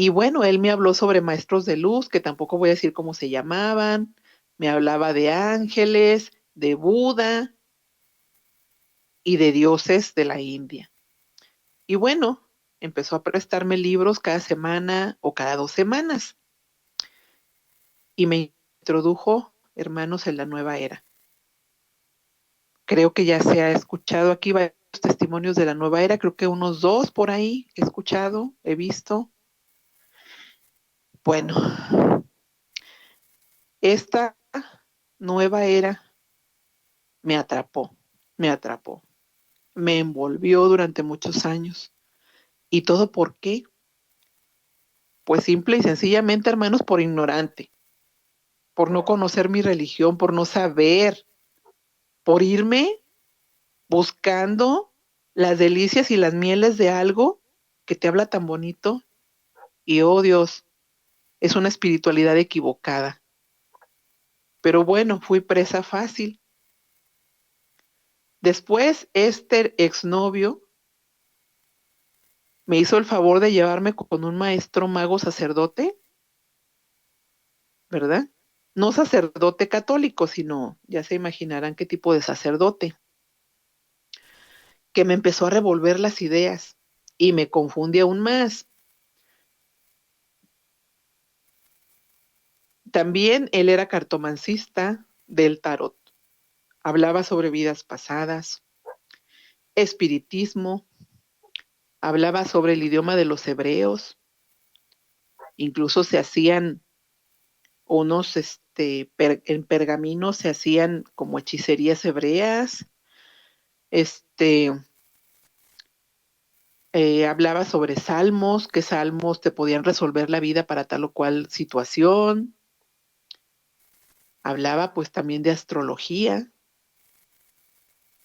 Y bueno, él me habló sobre maestros de luz, que tampoco voy a decir cómo se llamaban. Me hablaba de ángeles, de Buda y de dioses de la India. Y bueno, empezó a prestarme libros cada semana o cada 2 semanas y me introdujo, hermanos, en la nueva era. Creo que ya se ha escuchado aquí varios testimonios de la nueva era, creo que unos dos por ahí he escuchado, he visto. Bueno, esta nueva era me atrapó, me atrapó, me envolvió durante muchos años. ¿Y todo por qué? Pues simple y sencillamente, hermanos, por ignorante, por no conocer mi religión, por no saber, por irme buscando las delicias y las mieles de algo que te habla tan bonito y, oh Dios, es una espiritualidad equivocada. Pero bueno, fui presa fácil. Después, este exnovio me hizo el favor de llevarme con un maestro mago sacerdote, ¿verdad? No sacerdote católico, sino, ya se imaginarán qué tipo de sacerdote, que me empezó a revolver las ideas y me confundí aún más. También él era cartomancista del tarot. Hablaba sobre vidas pasadas, espiritismo, hablaba sobre el idioma de los hebreos, incluso se hacían unos, en pergamino se hacían como hechicerías hebreas, este, hablaba sobre salmos, qué salmos te podían resolver la vida para tal o cual situación, hablaba pues también de astrología.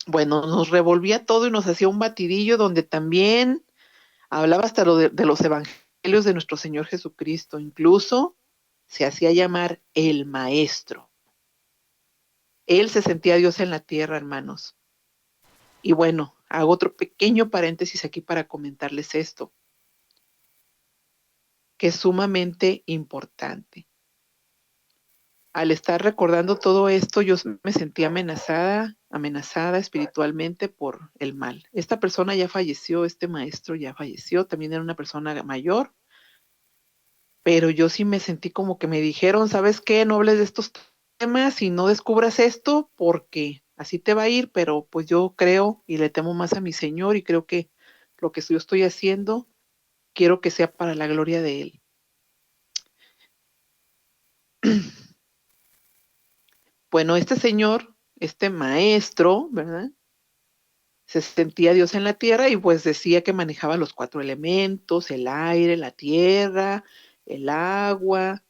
Bueno, nos revolvía todo y nos hacía un batidillo donde también hablaba hasta de los evangelios de nuestro Señor Jesucristo, incluso se hacía llamar el Maestro. Él se sentía Dios en la tierra, hermanos. Y bueno, hago otro pequeño paréntesis aquí para comentarles esto, que es sumamente importante. Al estar recordando todo esto, yo me sentía amenazada espiritualmente por el mal. Esta persona ya falleció, este maestro ya falleció, también era una persona mayor, pero yo sí me sentí como que me dijeron, ¿sabes qué? No hables de estos temas y no descubras esto porque así te va a ir, pero pues yo creo y le temo más a mi Señor y creo que lo que yo estoy haciendo, quiero que sea para la gloria de Él. Bueno, este señor, este maestro, ¿verdad? Se sentía Dios en la tierra y pues decía que manejaba los 4 elementos, el aire, la tierra, el agua,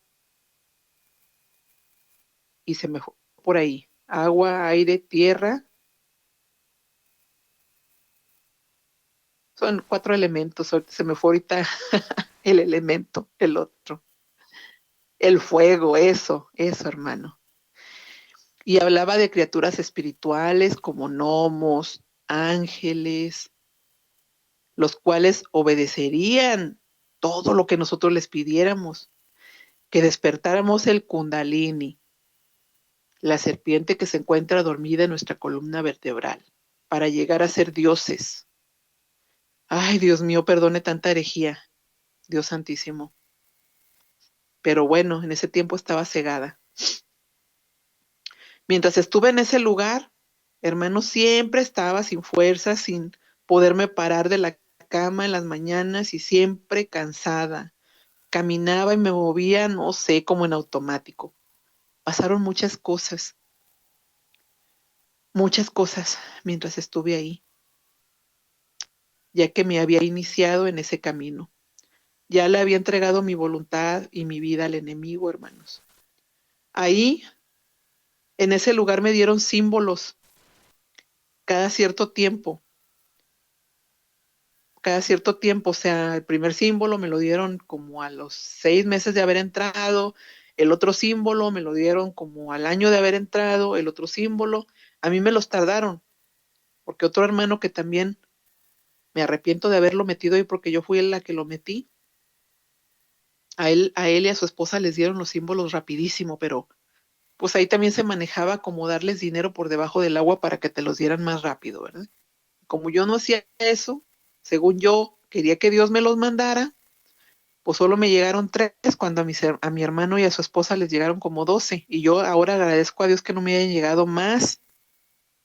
y se me fue por ahí, agua, aire, tierra, son 4 elementos, se me fue ahorita el elemento, el otro, el fuego, eso hermano. Y hablaba de criaturas espirituales como gnomos, ángeles, los cuales obedecerían todo lo que nosotros les pidiéramos, que despertáramos el kundalini, la serpiente que se encuentra dormida en nuestra columna vertebral, para llegar a ser dioses. Ay, Dios mío, perdone tanta herejía, Dios santísimo. Pero bueno, en ese tiempo estaba cegada. Mientras estuve en ese lugar, hermano, siempre estaba sin fuerzas, sin poderme parar de la cama en las mañanas y siempre cansada. Caminaba y me movía, no sé, como en automático. Pasaron muchas cosas mientras estuve ahí, ya que me había iniciado en ese camino. Ya le había entregado mi voluntad y mi vida al enemigo, hermanos. Ahí, en ese lugar, me dieron símbolos cada cierto tiempo, o sea, el primer símbolo me lo dieron como a los 6 meses de haber entrado, el otro símbolo me lo dieron como al año de haber entrado, el otro símbolo, a mí me los tardaron, porque otro hermano que también me arrepiento de haberlo metido ahí porque yo fui la que lo metí, A él y a su esposa les dieron los símbolos rapidísimo, pero pues ahí también se manejaba como darles dinero por debajo del agua para que te los dieran más rápido, ¿verdad? Como yo no hacía eso, según yo quería que Dios me los mandara, pues solo me llegaron 3 cuando a mi hermano y a su esposa les llegaron como 12. Y yo ahora agradezco a Dios que no me hayan llegado más,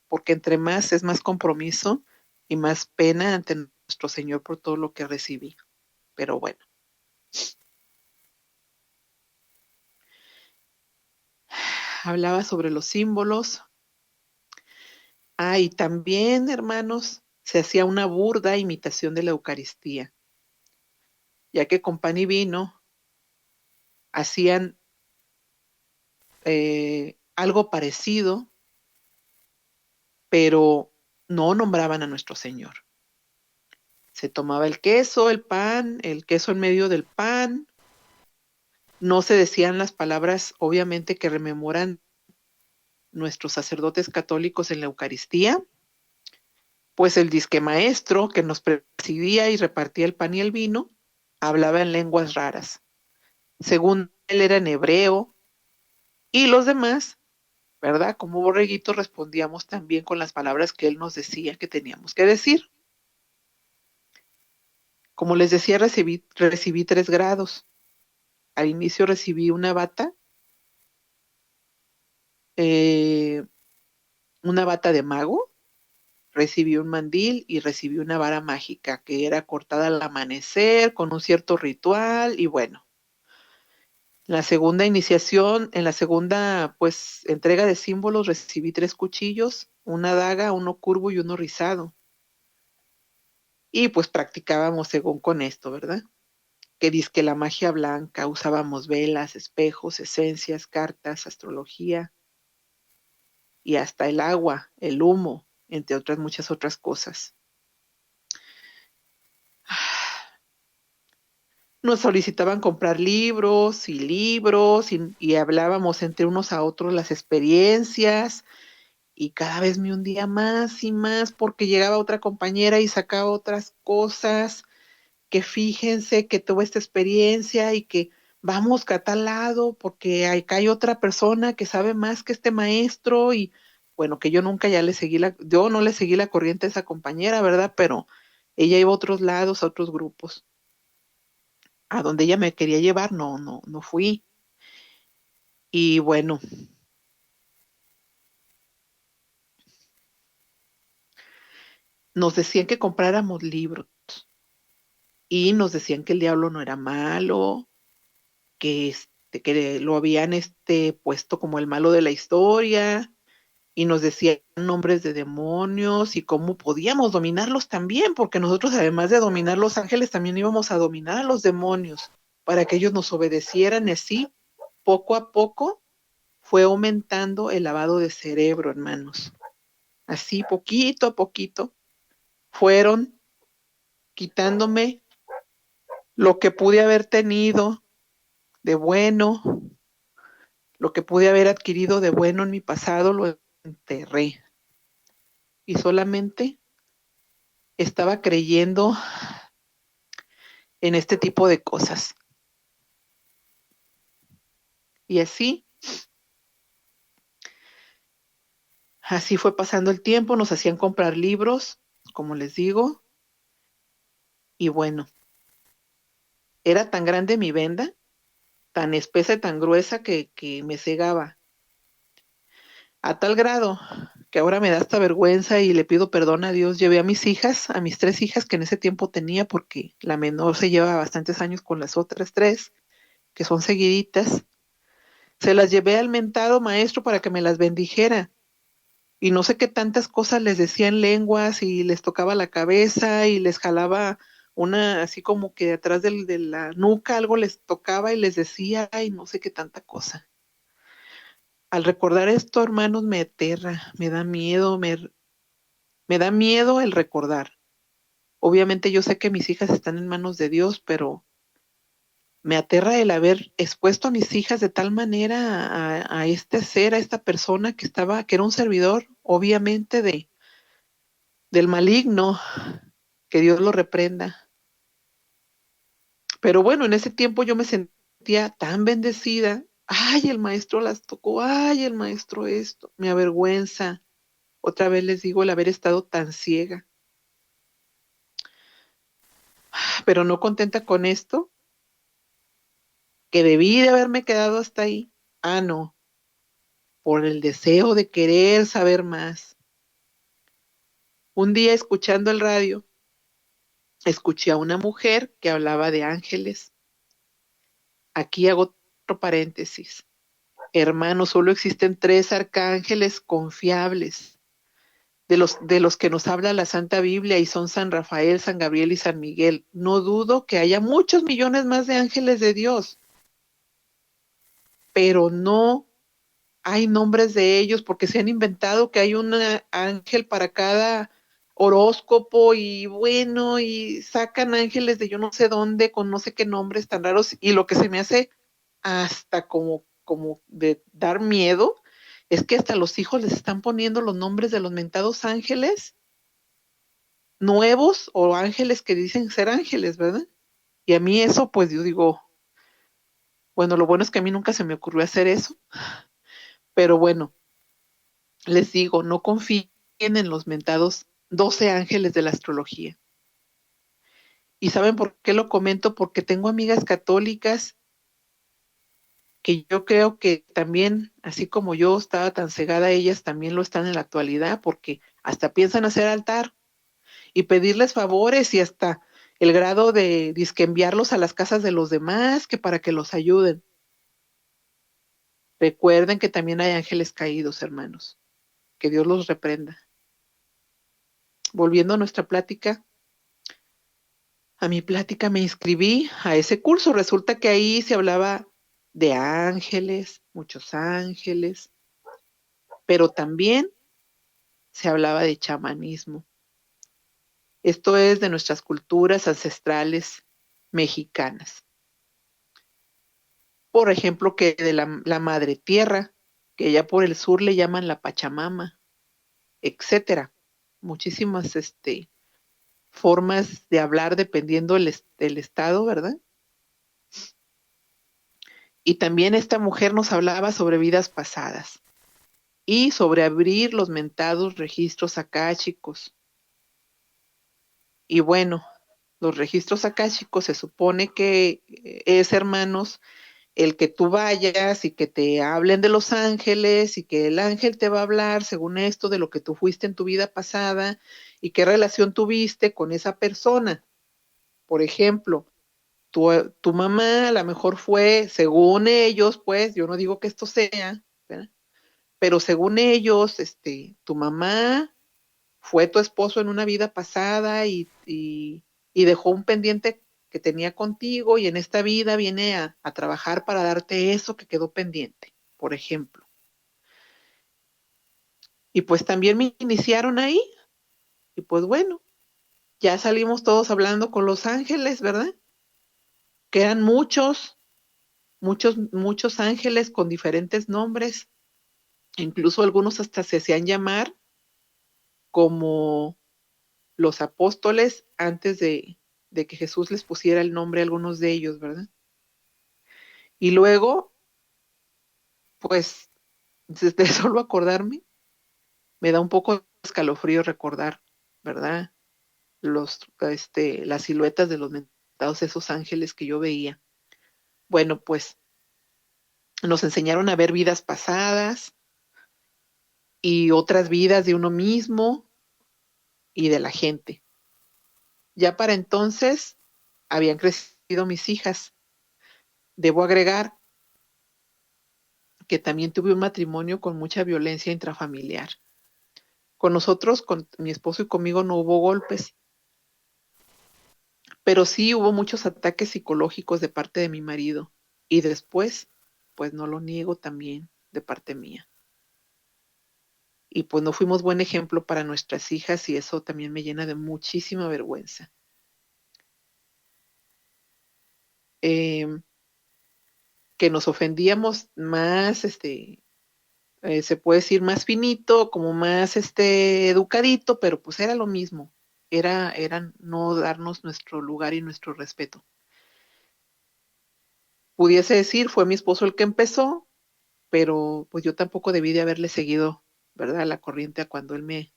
porque entre más es más compromiso y más pena ante nuestro Señor por todo lo que recibí. Pero bueno, hablaba sobre los símbolos. Y también, hermanos, se hacía una burda imitación de la Eucaristía, ya que con pan y vino hacían algo parecido, pero no nombraban a nuestro Señor. Se tomaba el queso en medio del pan, no se decían las palabras, obviamente, que rememoran nuestros sacerdotes católicos en la Eucaristía, pues el disque maestro que nos presidía y repartía el pan y el vino, hablaba en lenguas raras. Según él era en hebreo, y los demás, ¿verdad? Como borreguitos respondíamos también con las palabras que él nos decía que teníamos que decir. Como les decía, recibí 3 grados. Al inicio recibí eh, una bata de mago, recibí un mandil y recibí una vara mágica que era cortada al amanecer con un cierto ritual y bueno. En la segunda pues entrega de símbolos recibí 3 cuchillos, una daga, uno curvo y uno rizado. Y pues practicábamos según con esto, ¿verdad? Que dizque la magia blanca, usábamos velas, espejos, esencias, cartas, astrología y hasta el agua, el humo, entre otras muchas otras cosas. Nos solicitaban comprar libros y hablábamos entre unos a otros las experiencias y cada vez me hundía más y más porque llegaba otra compañera y sacaba otras cosas que fíjense que tuvo esta experiencia y que vamos a tal lado porque acá hay otra persona que sabe más que este maestro y bueno, que yo nunca yo no le seguí la corriente a esa compañera, ¿verdad? Pero ella iba a otros lados, a otros grupos. A donde ella me quería llevar, no fui. Y bueno, nos decían que compráramos libros y nos decían que el diablo no era malo, que lo habían puesto como el malo de la historia y nos decían nombres de demonios y cómo podíamos dominarlos también, porque nosotros además de dominar los ángeles también íbamos a dominar a los demonios para que ellos nos obedecieran y así, poco a poco fue aumentando el lavado de cerebro, hermanos. Así, poquito a poquito, fueron quitándome lo que pude haber tenido de bueno, lo que pude haber adquirido de bueno en mi pasado, lo enterré. Y solamente estaba creyendo en este tipo de cosas. Y así fue pasando el tiempo, nos hacían comprar libros, como les digo, y bueno, era tan grande mi venda, tan espesa y tan gruesa que me cegaba, a tal grado que ahora me da esta vergüenza y le pido perdón a Dios. Llevé a mis hijas, a mis 3 hijas que en ese tiempo tenía, porque la menor se lleva bastantes años con las otras 3, que son seguiditas. Se las llevé al mentado maestro para que me las bendijera. Y no sé qué tantas cosas les decía en lenguas y les tocaba la cabeza y les jalaba así como que atrás de la nuca algo les tocaba y les decía y no sé qué tanta cosa. Al recordar esto, hermanos, me aterra, me da miedo, me da miedo el recordar. Obviamente yo sé que mis hijas están en manos de Dios, pero me aterra el haber expuesto a mis hijas de tal manera a este ser, a esta persona que era un servidor, obviamente, del maligno, que Dios lo reprenda. Pero bueno, en ese tiempo yo me sentía sentía tan bendecida. Ay, el maestro las tocó, ay, el maestro esto. Me avergüenza. Otra vez les digo el haber estado tan ciega. Pero no contenta con esto, que debí de haberme quedado hasta ahí. Ah, no, por el deseo de querer saber más. Un día escuchando el radio, escuché a una mujer que hablaba de ángeles. Aquí hago otro paréntesis. Hermanos, solo existen 3 arcángeles confiables de los que nos habla la Santa Biblia y son San Rafael, San Gabriel y San Miguel. No dudo que haya muchos millones más de ángeles de Dios, pero no hay nombres de ellos porque se han inventado que hay un ángel para cada horóscopo y bueno, y sacan ángeles de yo no sé dónde con no sé qué nombres tan raros y lo que se me hace hasta como de dar miedo es que hasta los hijos les están poniendo los nombres de los mentados ángeles nuevos o ángeles que dicen ser ángeles, ¿verdad? Y a mí eso, pues yo digo, bueno, lo bueno es que a mí nunca se me ocurrió hacer eso, pero bueno, les digo, no confíen en los mentados 12 ángeles de la astrología. ¿Y saben por qué lo comento? Porque tengo amigas católicas que yo creo que también, así como yo estaba tan cegada, ellas también lo están en la actualidad, porque hasta piensan hacer altar y pedirles favores y hasta el grado de disque enviarlos a las casas de los demás, que para que los ayuden. Recuerden que también hay ángeles caídos, hermanos. Que Dios los reprenda. Volviendo a nuestra plática, a mi plática me inscribí a ese curso. Resulta que ahí se hablaba de ángeles, muchos ángeles, pero también se hablaba de chamanismo. Esto es de nuestras culturas ancestrales mexicanas. Por ejemplo, que de la madre tierra, que ya por el sur le llaman la Pachamama, etcétera. Muchísimas formas de hablar dependiendo del estado, ¿verdad? Y también esta mujer nos hablaba sobre vidas pasadas y sobre abrir los mentados registros akáshicos. Y bueno, los registros akáshicos se supone que es, hermanos, el que tú vayas y que te hablen de los ángeles y que el ángel te va a hablar según esto de lo que tú fuiste en tu vida pasada y qué relación tuviste con esa persona. Por ejemplo, tu mamá a lo mejor fue, según ellos, pues, yo no digo que esto sea, ¿verdad? Pero según ellos, tu mamá fue tu esposo en una vida pasada y dejó un pendiente que tenía contigo y en esta vida viene a trabajar para darte eso que quedó pendiente, por ejemplo. Y pues también me iniciaron ahí y pues bueno, ya salimos todos hablando con los ángeles, ¿verdad? Que eran muchos, muchos, muchos ángeles con diferentes nombres, incluso algunos hasta se hacían llamar como los apóstoles antes de que Jesús les pusiera el nombre a algunos de ellos, ¿verdad? Y luego, pues, de solo acordarme, me da un poco de escalofrío recordar, ¿verdad? Las siluetas de los mentados, esos ángeles que yo veía. Bueno, pues, nos enseñaron a ver vidas pasadas y otras vidas de uno mismo y de la gente. Ya para entonces habían crecido mis hijas. Debo agregar que también tuve un matrimonio con mucha violencia intrafamiliar. Con nosotros, con mi esposo y conmigo no hubo golpes, pero sí hubo muchos ataques psicológicos de parte de mi marido. Y después, pues no lo niego también de parte mía. Y pues no fuimos buen ejemplo para nuestras hijas y eso también me llena de muchísima vergüenza. Eh, que nos ofendíamos más, se puede decir más finito, como más educadito, pero pues era lo mismo. Era no darnos nuestro lugar y nuestro respeto. Pudiese decir, fue mi esposo el que empezó, pero pues yo tampoco debí de haberle seguido, ¿verdad? La corriente a cuando él me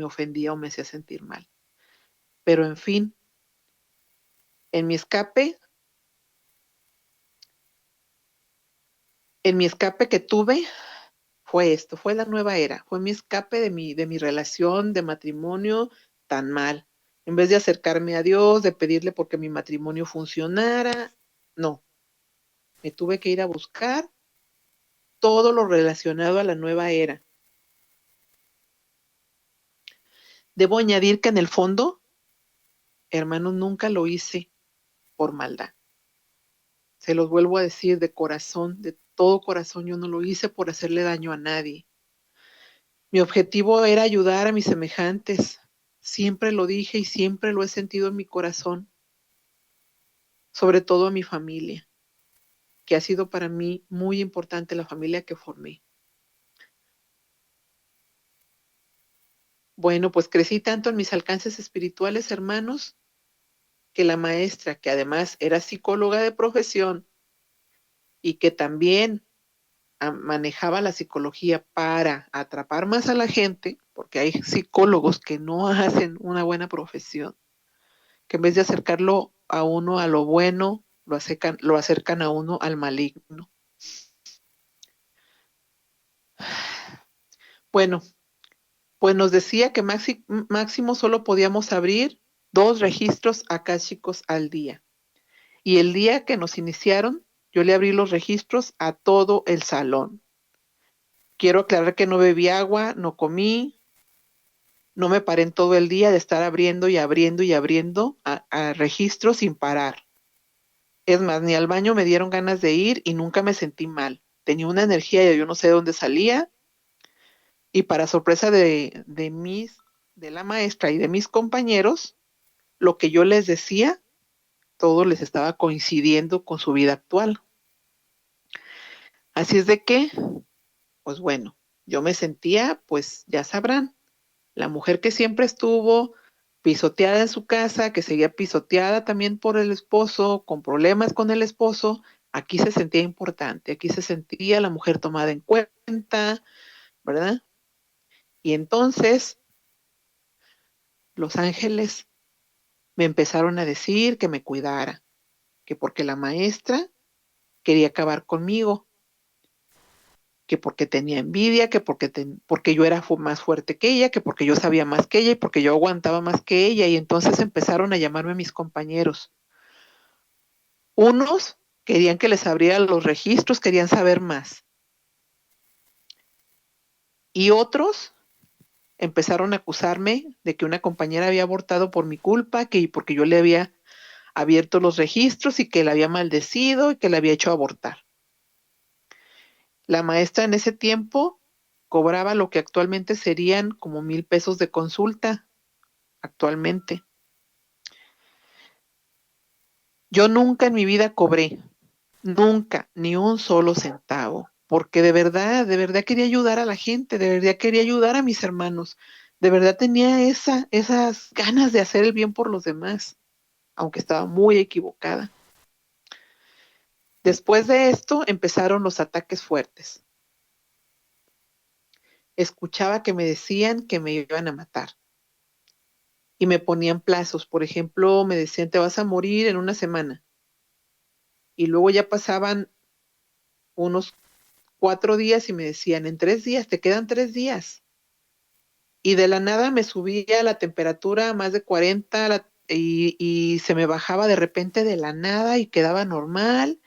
ofendía o me hacía sentir mal. Pero en fin, en mi escape, en mi escape que tuve, fue esto, fue la nueva era, fue mi escape de mi relación de matrimonio tan mal. En vez de acercarme a Dios, de pedirle porque mi matrimonio funcionara, no, me tuve que ir a buscar todo lo relacionado a la nueva era. Debo añadir que en el fondo, hermanos, nunca lo hice por maldad. Se los vuelvo a decir de corazón, de todo corazón, yo no lo hice por hacerle daño a nadie. Mi objetivo era ayudar a mis semejantes. Siempre lo dije y siempre lo he sentido en mi corazón, sobre todo a mi familia, que ha sido para mí muy importante la familia que formé. Bueno, pues crecí tanto en mis alcances espirituales, hermanos, que la maestra, que además era psicóloga de profesión y que también manejaba la psicología para atrapar más a la gente, porque hay psicólogos que no hacen una buena profesión, que en vez de acercarlo a uno a lo bueno, lo acercan a uno al maligno. Bueno, pues nos decía que máximo solo podíamos abrir 2 registros akáshicos al día. Y el día que nos iniciaron, yo le abrí los registros a todo el salón. Quiero aclarar que no bebí agua, no comí, no me paré en todo el día de estar abriendo y abriendo y abriendo a registros sin parar. Es más, ni al baño me dieron ganas de ir y nunca me sentí mal. Tenía una energía y yo no sé de dónde salía. Y para sorpresa de la maestra y de mis compañeros, lo que yo les decía, todo les estaba coincidiendo con su vida actual. Así es de que, pues bueno, yo me sentía, pues ya sabrán, la mujer que siempre estuvo pisoteada en su casa, que seguía pisoteada también por el esposo, con problemas con el esposo, aquí se sentía importante, aquí se sentía la mujer tomada en cuenta, ¿verdad? Y entonces los ángeles me empezaron a decir que me cuidara, que porque la maestra quería acabar conmigo, que porque tenía envidia, que porque yo era más fuerte que ella, que porque yo sabía más que ella y porque yo aguantaba más que ella. Y entonces empezaron a llamarme mis compañeros. Unos querían que les abriera los registros, querían saber más. Y otros empezaron a acusarme de que una compañera había abortado por mi culpa, que porque yo le había abierto los registros y que la había maldecido y que la había hecho abortar. La maestra en ese tiempo cobraba lo que actualmente serían como 1,000 pesos de consulta actualmente. Yo nunca en mi vida cobré, nunca, ni un solo centavo, porque de verdad quería ayudar a la gente, de verdad quería ayudar a mis hermanos, de verdad tenía esas ganas de hacer el bien por los demás, aunque estaba muy equivocada. Después de esto empezaron los ataques fuertes. Escuchaba que me decían que me iban a matar y me ponían plazos. Por ejemplo, me decían, te vas a morir en una semana. Y luego ya pasaban unos 4 días y me decían, en 3 días, te quedan 3 días. Y de la nada me subía la temperatura a más de 40 y se me bajaba de repente de la nada y quedaba normal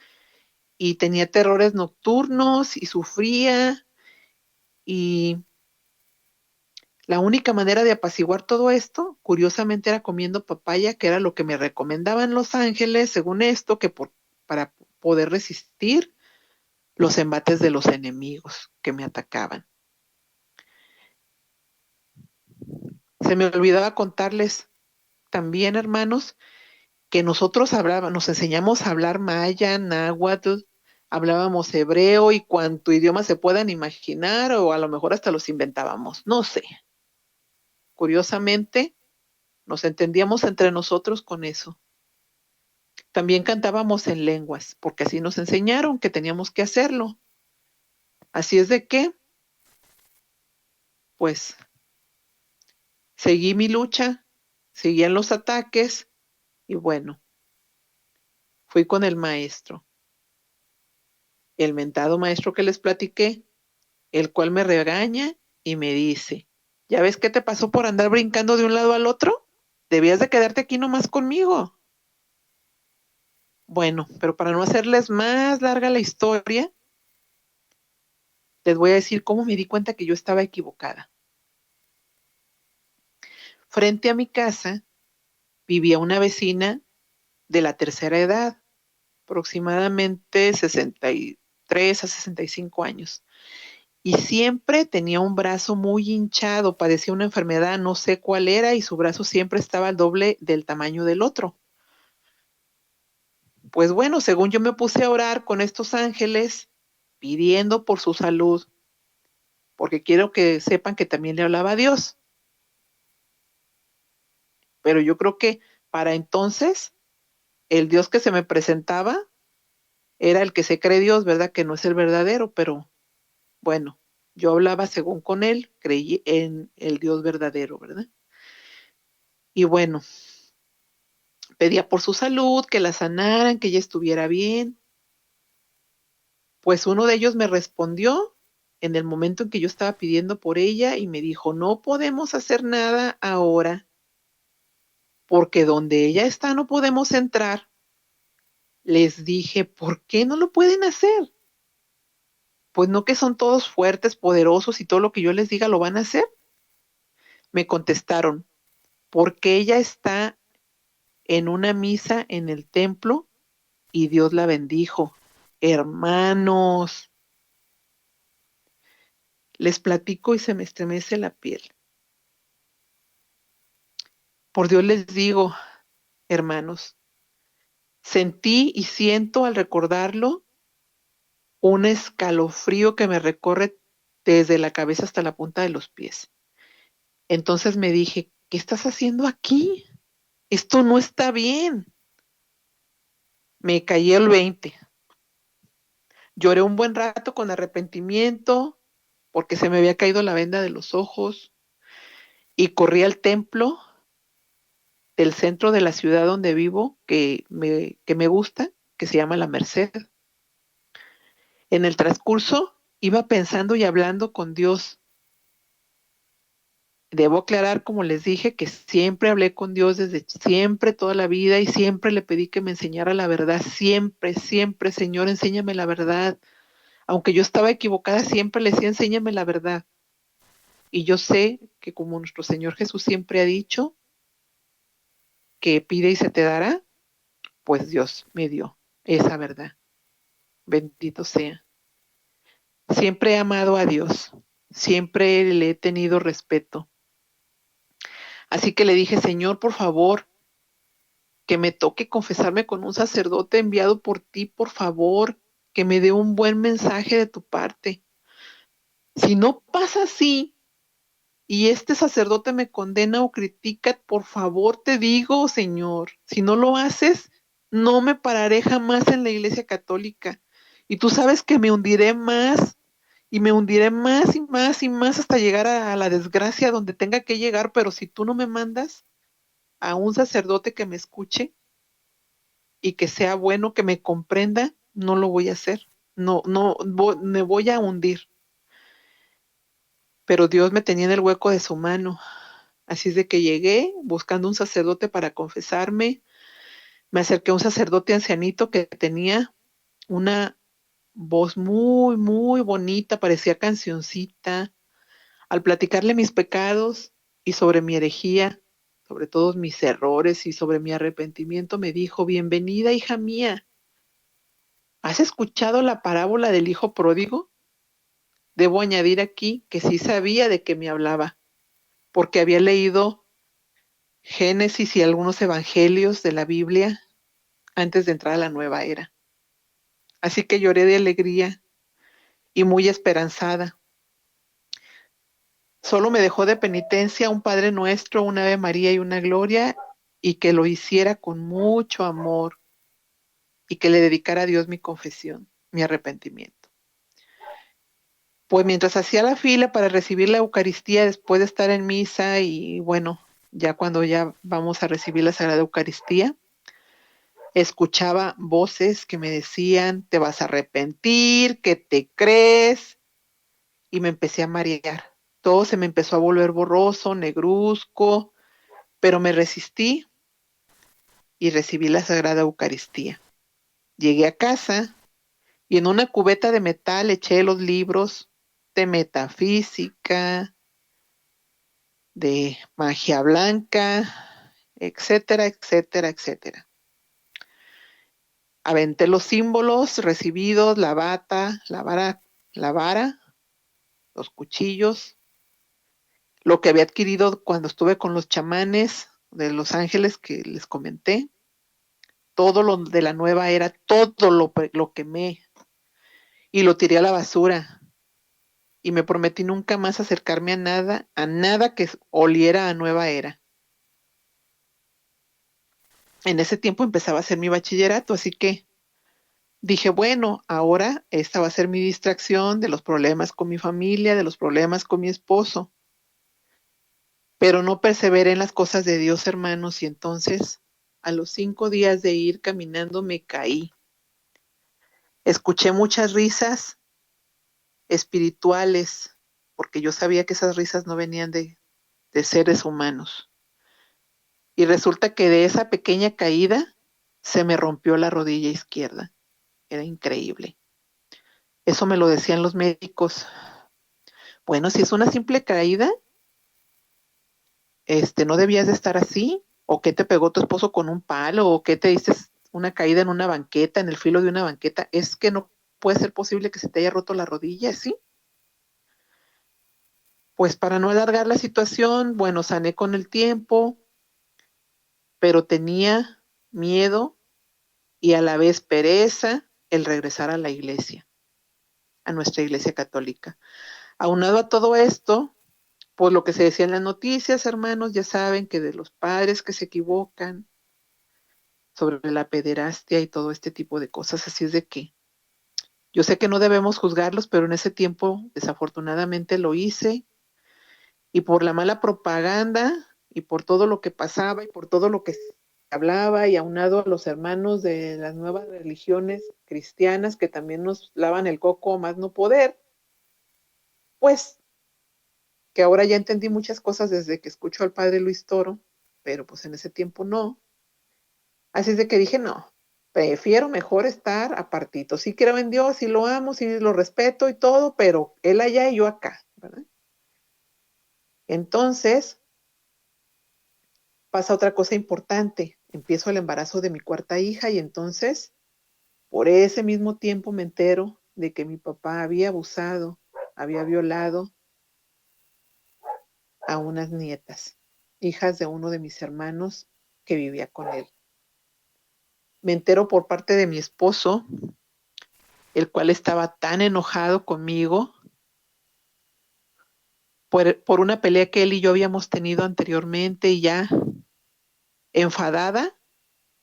y tenía terrores nocturnos y sufría y la única manera de apaciguar todo esto, curiosamente, era comiendo papaya, que era lo que me recomendaban los ángeles, según esto, para poder resistir los embates de los enemigos que me atacaban. Se me olvidaba contarles también, hermanos, que nosotros nos enseñamos a hablar maya, náhuatl, hablábamos hebreo y cuanto idioma se puedan imaginar, o a lo mejor hasta los inventábamos, no sé. Curiosamente, nos entendíamos entre nosotros con eso. También cantábamos en lenguas, porque así nos enseñaron que teníamos que hacerlo. Así es de que, pues, seguí mi lucha, seguían los ataques y bueno, fui con el maestro, el mentado maestro que les platiqué, el cual me regaña y me dice, ¿ya ves qué te pasó por andar brincando de un lado al otro? Debías de quedarte aquí nomás conmigo. Bueno, pero para no hacerles más larga la historia, les voy a decir cómo me di cuenta que yo estaba equivocada. Frente a mi casa vivía una vecina de la tercera edad, aproximadamente 63 a 65 años. Y siempre tenía un brazo muy hinchado, padecía una enfermedad, no sé cuál era, y su brazo siempre estaba al doble del tamaño del otro. Pues bueno, según yo me puse a orar con estos ángeles, pidiendo por su salud, porque quiero que sepan que también le hablaba a Dios. Pero yo creo que para entonces el Dios que se me presentaba era el que se cree Dios, ¿verdad? Que no es el verdadero, pero bueno, yo hablaba según con él, creí en el Dios verdadero, ¿verdad? Y bueno, pedía por su salud, que la sanaran, que ella estuviera bien. Pues uno de ellos me respondió en el momento en que yo estaba pidiendo por ella y me dijo, no podemos hacer nada ahora, porque donde ella está no podemos entrar. Les dije, ¿por qué no lo pueden hacer? Pues no que son todos fuertes, poderosos y todo lo que yo les diga lo van a hacer. Me contestaron, porque ella está en una misa en el templo y Dios la bendijo. Hermanos, les platico y se me estremece la piel. Por Dios les digo, hermanos, sentí y siento al recordarlo un escalofrío que me recorre desde la cabeza hasta la punta de los pies. Entonces me dije, ¿qué estás haciendo aquí? Esto no está bien. Me caí el 20. Lloré un buen rato con arrepentimiento porque se me había caído la venda de los ojos y corrí al templo del centro de la ciudad donde vivo, que me gusta, que se llama La Merced. En el transcurso iba pensando y hablando con Dios. Debo aclarar, como les dije, que siempre hablé con Dios desde siempre, toda la vida, y siempre le pedí que me enseñara la verdad. Siempre, siempre, Señor, enséñame la verdad. Aunque yo estaba equivocada, siempre le decía, enséñame la verdad. Y yo sé que como nuestro Señor Jesús siempre ha dicho, que pide y se te dará, pues Dios me dio esa verdad. Bendito sea. Siempre he amado a Dios, siempre le he tenido respeto. Así que le dije, Señor, por favor, que me toque confesarme con un sacerdote enviado por ti, por favor, que me dé un buen mensaje de tu parte. Si no pasa así y este sacerdote me condena o critica, por favor te digo, Señor, si no lo haces, no me pararé jamás en la Iglesia Católica. Y tú sabes que me hundiré más y me hundiré más y más y más hasta llegar a la desgracia donde tenga que llegar, pero si tú no me mandas a un sacerdote que me escuche y que sea bueno, que me comprenda, no lo voy a hacer. No, no, me voy a hundir. Pero Dios me tenía en el hueco de su mano. Así es de que llegué buscando un sacerdote para confesarme. Me acerqué a un sacerdote ancianito que tenía una voz muy, muy bonita, parecía cancioncita. Al platicarle mis pecados y sobre mi herejía, sobre todos mis errores y sobre mi arrepentimiento, me dijo, bienvenida, hija mía. ¿Has escuchado la parábola del hijo pródigo? Debo añadir aquí que sí sabía de qué me hablaba, porque había leído Génesis y algunos evangelios de la Biblia antes de entrar a la nueva era. Así que lloré de alegría y muy esperanzada. Solo me dejó de penitencia un Padre Nuestro, una Ave María y una Gloria, y que lo hiciera con mucho amor. y que le dedicara a Dios mi confesión, mi arrepentimiento. Pues mientras hacía la fila para recibir la Eucaristía después de estar en misa y bueno, ya cuando ya vamos a recibir la Sagrada Eucaristía, escuchaba voces que me decían, te vas a arrepentir, ¿qué te crees? Y me empecé a marear. Todo se me empezó a volver borroso, negruzco, pero me resistí y recibí la Sagrada Eucaristía. Llegué a casa y en una cubeta de metal eché los libros de metafísica, de magia blanca, etcétera, etcétera, etcétera. Aventé los símbolos recibidos, la bata, la vara, los cuchillos, lo que había adquirido cuando estuve con los chamanes de Los Ángeles que les comenté, todo lo de la nueva era, todo lo quemé y lo tiré a la basura. Y me prometí nunca más acercarme a nada que oliera a nueva era. En ese tiempo empezaba a hacer mi bachillerato, así que dije, bueno, ahora esta va a ser mi distracción de los problemas con mi familia, de los problemas con mi esposo. Pero no perseveré en las cosas de Dios, hermanos, y entonces a los 5 días de ir caminando me caí. Escuché muchas risas espirituales, porque yo sabía que esas risas no venían de seres humanos. Y resulta que de esa pequeña caída se me rompió la rodilla izquierda. Era increíble. Eso me lo decían los médicos. Bueno, si es una simple caída, no debías de estar así, o qué te pegó tu esposo con un palo, o qué te diste una caída en una banqueta, en el filo de una banqueta, es que no puede ser posible que se te haya roto la rodilla, ¿sí? Pues para no alargar la situación, bueno, sané con el tiempo, pero tenía miedo y a la vez pereza el regresar a la iglesia, a nuestra iglesia católica. Aunado a todo esto, pues lo que se decía en las noticias, hermanos, ya saben que de los padres que se equivocan sobre la pederastia y todo este tipo de cosas, así es de que yo sé que no debemos juzgarlos, pero en ese tiempo desafortunadamente lo hice y por la mala propaganda y por todo lo que pasaba y por todo lo que se hablaba y aunado a los hermanos de las nuevas religiones cristianas que también nos lavan el coco a más no poder, pues que ahora ya entendí muchas cosas desde que escucho al padre Luis Toro, pero pues en ese tiempo no. Así es de que dije, no, prefiero mejor estar apartito. Sí creo en Dios, sí lo amo, sí lo respeto y todo, pero él allá y yo acá, ¿verdad? Entonces, pasa otra cosa importante. Empiezo el embarazo de mi cuarta hija y entonces, por ese mismo tiempo me entero de que mi papá había abusado, había violado a unas nietas, hijas de uno de mis hermanos que vivía con él. Me entero por parte de mi esposo, el cual estaba tan enojado conmigo por una pelea que él y yo habíamos tenido anteriormente y ya enfadada,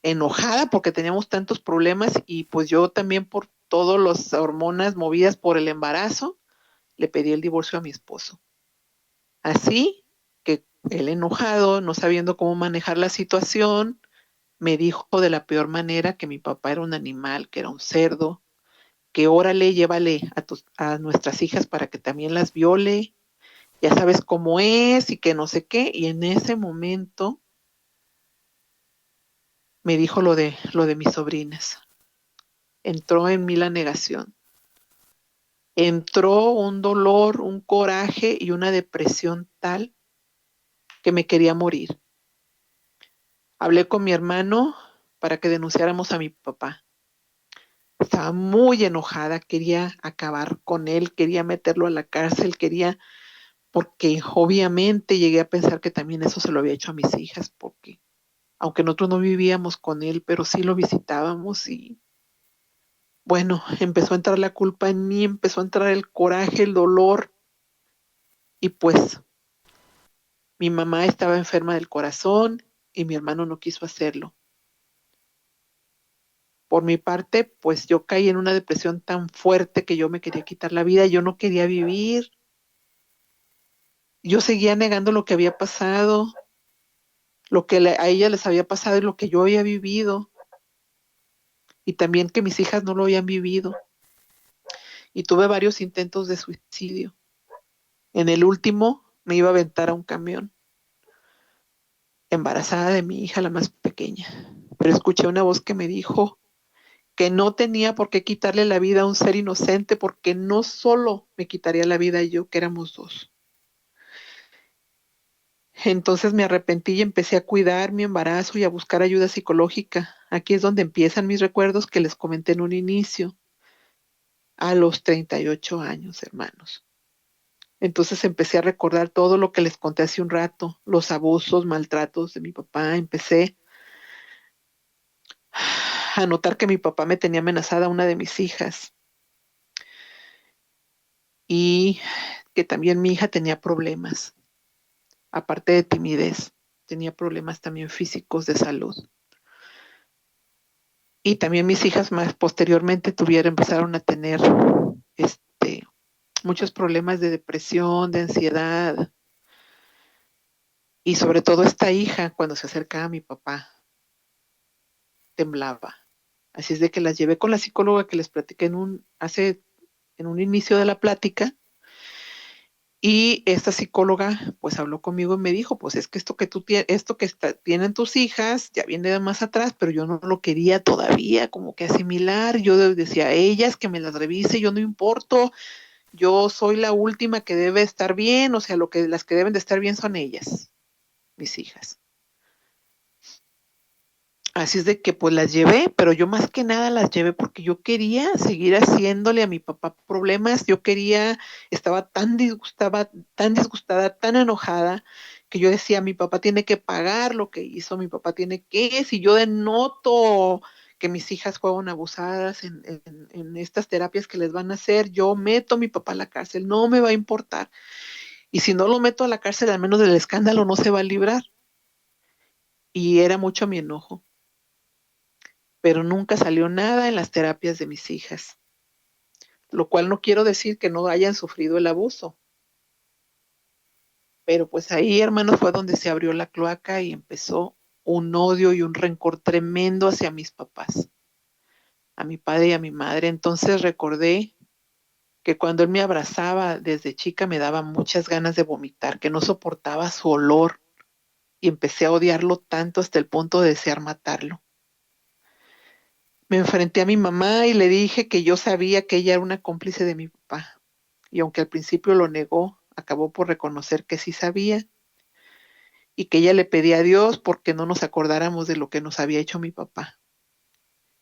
enojada porque teníamos tantos problemas y pues yo también por todas las hormonas movidas por el embarazo, le pedí el divorcio a mi esposo. Así que él enojado, no sabiendo cómo manejar la situación, me dijo de la peor manera que mi papá era un animal, que era un cerdo, que órale, llévale a nuestras hijas para que también las viole, ya sabes cómo es y que no sé qué. Y en ese momento me dijo lo de mis sobrinas. Entró en mí la negación. Entró un dolor, un coraje y una depresión tal que me quería morir. Hablé con mi hermano para que denunciáramos a mi papá. Estaba muy enojada, quería acabar con él, quería meterlo a la cárcel, porque obviamente llegué a pensar que también eso se lo había hecho a mis hijas, porque aunque nosotros no vivíamos con él, pero sí lo visitábamos y bueno, empezó a entrar la culpa en mí, empezó a entrar el coraje, el dolor y pues mi mamá estaba enferma del corazón y mi hermano no quiso hacerlo. Por mi parte, pues yo caí en una depresión tan fuerte que yo me quería quitar la vida, yo no quería vivir, yo seguía negando lo que había pasado, lo que a ella les había pasado y lo que yo había vivido, y también que mis hijas no lo habían vivido. Y tuve varios intentos de suicidio. En el último me iba a aventar a un camión, embarazada de mi hija, la más pequeña. Pero escuché una voz que me dijo que no tenía por qué quitarle la vida a un ser inocente, porque no solo me quitaría la vida yo, que éramos dos. Entonces me arrepentí y empecé a cuidar mi embarazo y a buscar ayuda psicológica. Aquí es donde empiezan mis recuerdos que les comenté en un inicio, a los 38 años, hermanos. Entonces empecé a recordar todo lo que les conté hace un rato, los abusos, maltratos de mi papá. Empecé a notar que mi papá me tenía amenazada a una de mis hijas y que también mi hija tenía problemas, aparte de timidez, tenía problemas también físicos de salud. Y también mis hijas más posteriormente empezaron a tener muchos problemas de depresión, de ansiedad. Y sobre todo esta hija, cuando se acercaba a mi papá, temblaba. Así es de que las llevé con la psicóloga que les platiqué en un inicio de la plática. Y esta psicóloga pues habló conmigo y me dijo, pues es que esto que tienen tus hijas ya viene de más atrás, pero yo no lo quería todavía como que asimilar. Yo decía a ellas que me las revise, yo no importo, yo soy la última que debe estar bien, o sea, las que deben de estar bien son ellas, mis hijas. Así es de que pues las llevé, pero yo más que nada las llevé porque yo quería seguir haciéndole a mi papá problemas, estaba tan disgustada, tan enojada, que yo decía, mi papá tiene que pagar lo que hizo, mi papá tiene que, si yo denoto que mis hijas fueron abusadas en estas terapias que les van a hacer, yo meto a mi papá a la cárcel, no me va a importar. Y si no lo meto a la cárcel, al menos del escándalo no se va a librar. Y era mucho mi enojo, pero nunca salió nada en las terapias de mis hijas, lo cual no quiero decir que no hayan sufrido el abuso, pero pues ahí, hermanos, fue donde se abrió la cloaca y empezó un odio y un rencor tremendo hacia mis papás, a mi padre y a mi madre. Entonces recordé que cuando él me abrazaba desde chica me daba muchas ganas de vomitar, que no soportaba su olor y empecé a odiarlo tanto hasta el punto de desear matarlo. Me enfrenté a mi mamá y le dije que yo sabía que ella era una cómplice de mi papá. Y aunque al principio lo negó, acabó por reconocer que sí sabía y que ella le pedía a Dios porque no nos acordáramos de lo que nos había hecho mi papá.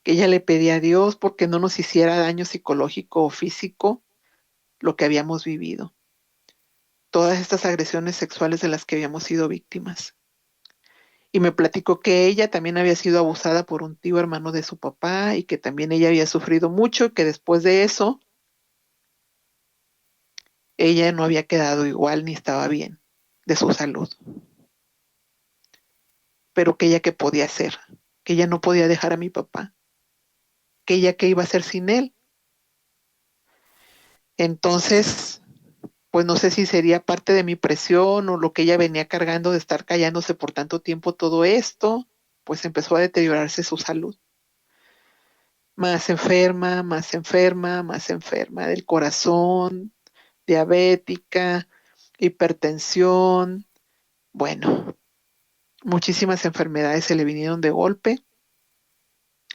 Que ella le pedía a Dios porque no nos hiciera daño psicológico o físico lo que habíamos vivido. Todas estas agresiones sexuales de las que habíamos sido víctimas. Y me platicó que ella también había sido abusada por un tío hermano de su papá y que también ella había sufrido mucho y que después de eso ella no había quedado igual ni estaba bien de su salud, pero que ella qué podía hacer, que ella no podía dejar a mi papá, que ella qué iba a hacer sin él. Entonces, pues no sé si sería parte de mi presión o lo que ella venía cargando de estar callándose por tanto tiempo todo esto, pues empezó a deteriorarse su salud. Más enferma, más enferma, más enferma del corazón, diabética, hipertensión, bueno, muchísimas enfermedades se le vinieron de golpe,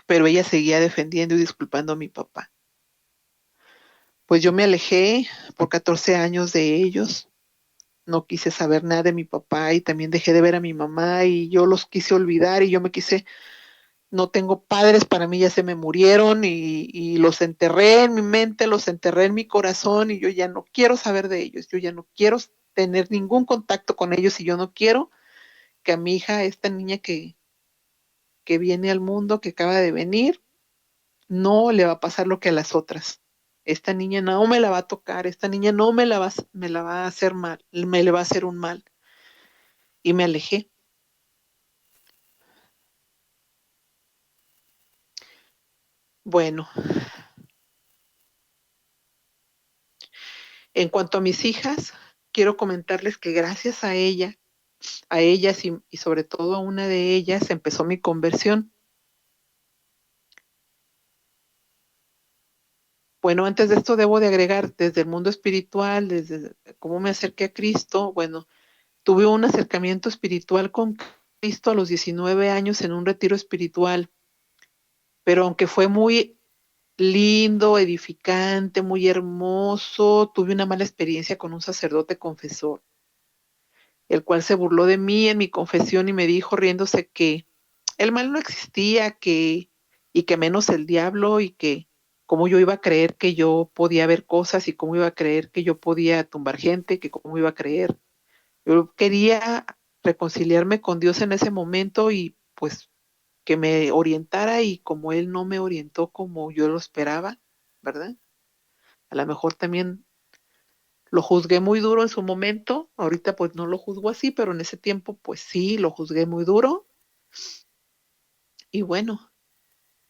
pero ella seguía defendiendo y disculpando a mi papá. Pues yo me alejé por 14 años de ellos, no quise saber nada de mi papá y también dejé de ver a mi mamá y yo los quise olvidar y yo me quise, no tengo padres, para mí ya se me murieron y los enterré en mi mente, los enterré en mi corazón y yo ya no quiero saber de ellos, yo ya no quiero tener ningún contacto con ellos y yo no quiero que a mi hija, esta niña que viene al mundo, que acaba de venir, no le va a pasar lo que a las otras. Esta niña no me la va a tocar, esta niña no me la va a hacer mal, me le va a hacer un mal. Y me alejé. Bueno, en cuanto a mis hijas, quiero comentarles que gracias a ellas y sobre todo a una de ellas empezó mi conversión. Bueno, antes de esto debo de agregar desde el mundo espiritual, desde cómo me acerqué a Cristo. Bueno, tuve un acercamiento espiritual con Cristo a los 19 años en un retiro espiritual, pero aunque fue muy lindo, edificante, muy hermoso, tuve una mala experiencia con un sacerdote confesor, el cual se burló de mí en mi confesión y me dijo riéndose que el mal no existía, y que menos el diablo, y que cómo yo iba a creer que yo podía ver cosas y cómo iba a creer que yo podía tumbar gente, que cómo iba a creer. Yo quería reconciliarme con Dios en ese momento y pues que me orientara, y como Él no me orientó como yo lo esperaba, ¿verdad? A lo mejor también lo juzgué muy duro en su momento, ahorita pues no lo juzgo así, pero en ese tiempo pues sí, lo juzgué muy duro. Y bueno,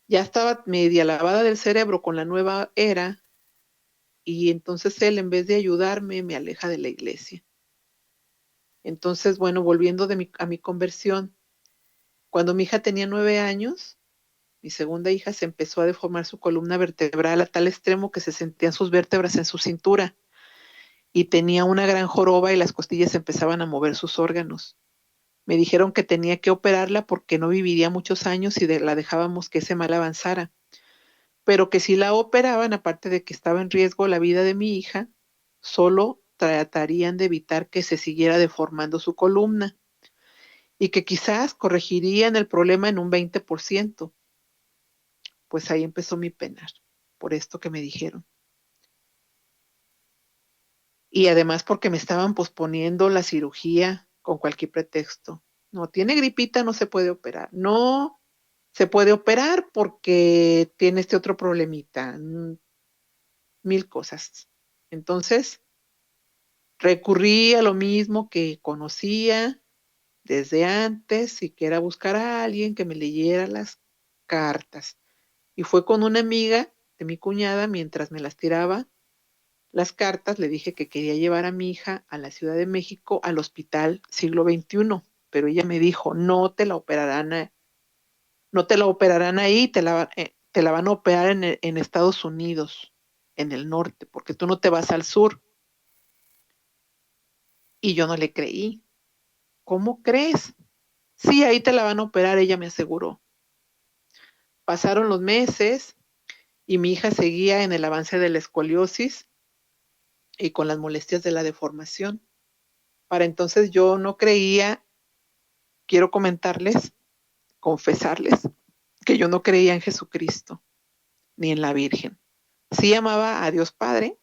ya estaba media lavada del cerebro con la nueva era, y entonces Él, en vez de ayudarme, me aleja de la iglesia. Entonces, bueno, volviendo a mi conversión, cuando mi hija tenía 9 años, mi segunda hija se empezó a deformar su columna vertebral a tal extremo que se sentían sus vértebras en su cintura, y tenía una gran joroba y las costillas empezaban a mover sus órganos. Me dijeron que tenía que operarla porque no viviría muchos años si la dejábamos que ese mal avanzara, pero que si la operaban, aparte de que estaba en riesgo la vida de mi hija, solo tratarían de evitar que se siguiera deformando su columna, y que quizás corregirían el problema en un 20%. Pues ahí empezó mi penar, por esto que me dijeron. Y además porque me estaban posponiendo la cirugía con cualquier pretexto. No, tiene gripita, no se puede operar. No se puede operar porque tiene este otro problemita. Mil cosas. Entonces, recurrí a lo mismo que conocía desde antes, y que era buscar a alguien que me leyera las cartas. Y fue con una amiga de mi cuñada, mientras me las tiraba las cartas, le dije que quería llevar a mi hija a la Ciudad de México al Hospital Siglo XXI, pero ella me dijo, no te la operarán ahí, te la van a operar en Estados Unidos, en el norte, porque tú no te vas al sur. Y yo no le creí. ¿Cómo crees? Sí, ahí te la van a operar, ella me aseguró. Pasaron los meses y mi hija seguía en el avance de la escoliosis y con las molestias de la deformación. Para entonces yo no creía, quiero comentarles, confesarles, que yo no creía en Jesucristo ni en la Virgen. Sí amaba a Dios Padre,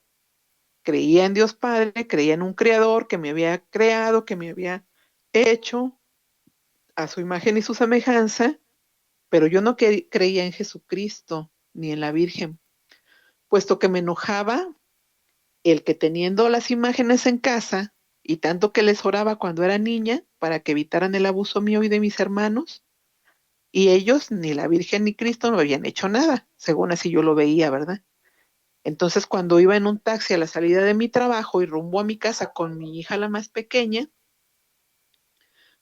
creía en Dios Padre, creía en un creador que me había creado, que me había hecho a su imagen y su semejanza, pero yo no creía en Jesucristo ni en la Virgen, puesto que me enojaba el que, teniendo las imágenes en casa y tanto que les oraba cuando era niña para que evitaran el abuso mío y de mis hermanos, y ellos, ni la Virgen ni Cristo, no habían hecho nada, según así yo lo veía, ¿verdad? Entonces, cuando iba en un taxi a la salida de mi trabajo y rumbo a mi casa con mi hija, la más pequeña,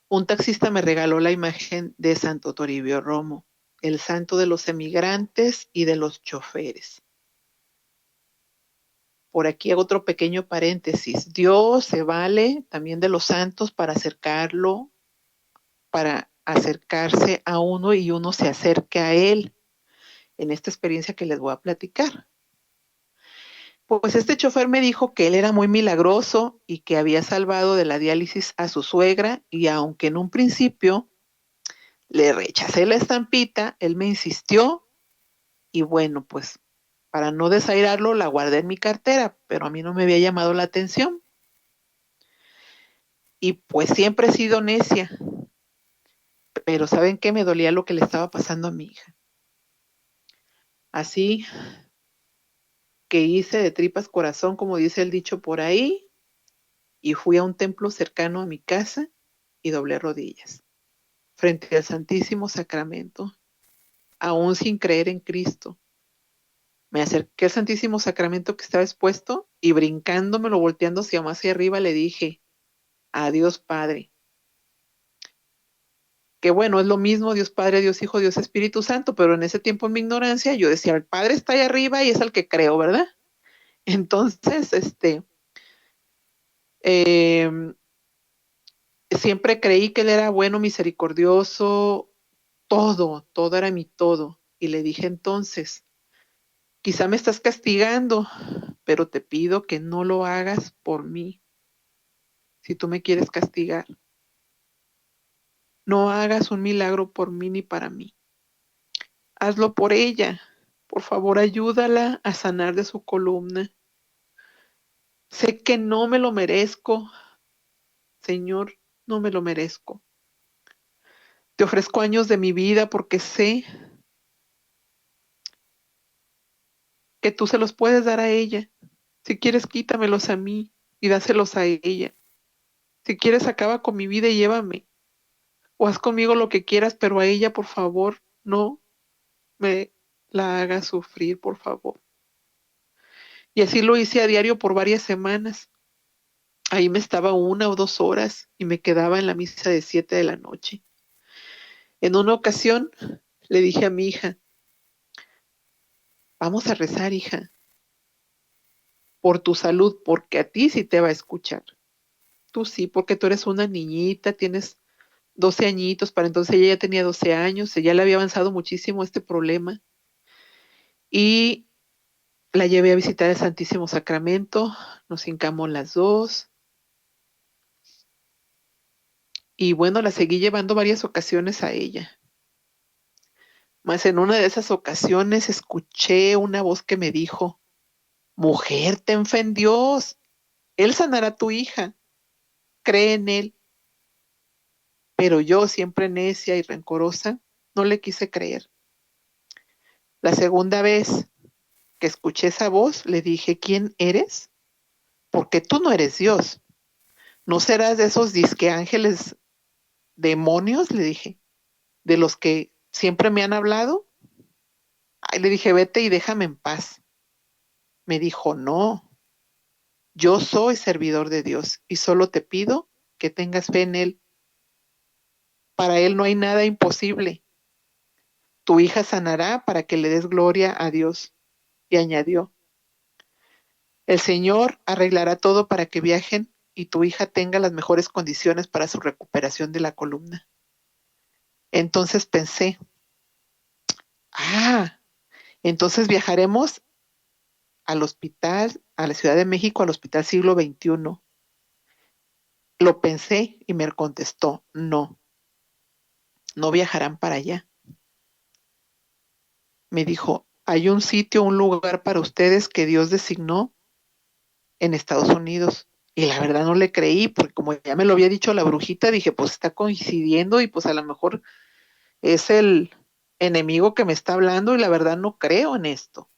un taxista me regaló la imagen de Santo Toribio Romo, el santo de los emigrantes y de los choferes. Por aquí hago otro pequeño paréntesis. Dios se vale también de los santos para acercarse a uno y uno se acerque a Él, en esta experiencia que les voy a platicar. Pues este chofer me dijo que él era muy milagroso y que había salvado de la diálisis a su suegra, y aunque en un principio le rechacé la estampita, él me insistió, y bueno, pues para no desairarlo la guardé en mi cartera, pero a mí no me había llamado la atención. Y pues siempre he sido necia, pero ¿saben qué? Me dolía lo que le estaba pasando a mi hija. Así que hice de tripas corazón, como dice el dicho por ahí, y fui a un templo cercano a mi casa y doblé rodillas frente al Santísimo Sacramento, aún sin creer en Cristo. Me acerqué al Santísimo Sacramento que estaba expuesto y brincándomelo, volteando hacia arriba, le dije, adiós Padre. Que bueno, es lo mismo Dios Padre, Dios Hijo, Dios Espíritu Santo, pero en ese tiempo en mi ignorancia yo decía, el Padre está ahí arriba y es el que creo, ¿verdad? Entonces, eh, siempre creí que Él era bueno, misericordioso, todo era mi todo. Y le dije entonces, quizá me estás castigando, pero te pido que no lo hagas por mí. Si tú me quieres castigar, no hagas un milagro por mí ni para mí. Hazlo por ella. Por favor, ayúdala a sanar de su columna. Sé que no me lo merezco, Señor, no me lo merezco. Te ofrezco años de mi vida porque sé que tú se los puedes dar a ella. Si quieres, quítamelos a mí y dáselos a ella. Si quieres, acaba con mi vida y llévame. O haz conmigo lo que quieras, pero a ella, por favor, no me la hagas sufrir, por favor. Y así lo hice a diario por varias semanas. Ahí me estaba 1 o 2 horas y me quedaba en la misa de 7 de la noche. En una ocasión le dije a mi hija, vamos a rezar, hija, por tu salud, porque a ti sí te va a escuchar. Tú sí, porque tú eres una niñita, tienes 12 añitos, para entonces ella ya tenía 12 años, ya le había avanzado muchísimo este problema. Y la llevé a visitar el Santísimo Sacramento, nos hincamos las dos. Y bueno, la seguí llevando varias ocasiones a ella. Mas en una de esas ocasiones escuché una voz que me dijo, mujer, ten fe en Dios, Él sanará a tu hija, cree en Él. Pero yo, siempre necia y rencorosa, no le quise creer. La segunda vez que escuché esa voz, le dije, ¿quién eres? Porque tú no eres Dios. ¿No serás de esos disque ángeles demonios? Le dije, de los que siempre me han hablado. Ay, le dije, vete y déjame en paz. Me dijo, no, yo soy servidor de Dios y solo te pido que tengas fe en Él. Para Él no hay nada imposible. Tu hija sanará para que le des gloria a Dios. Y añadió, el Señor arreglará todo para que viajen y tu hija tenga las mejores condiciones para su recuperación de la columna. Entonces pensé, ah, entonces viajaremos al hospital, a la Ciudad de México, al Hospital Siglo XXI. Lo pensé y me contestó, no, no viajarán para allá. Me dijo, hay un sitio, un lugar para ustedes que Dios designó en Estados Unidos. Y la verdad no le creí, porque como ya me lo había dicho la brujita, dije, pues está coincidiendo y pues a lo mejor es el enemigo que me está hablando y la verdad no creo en esto.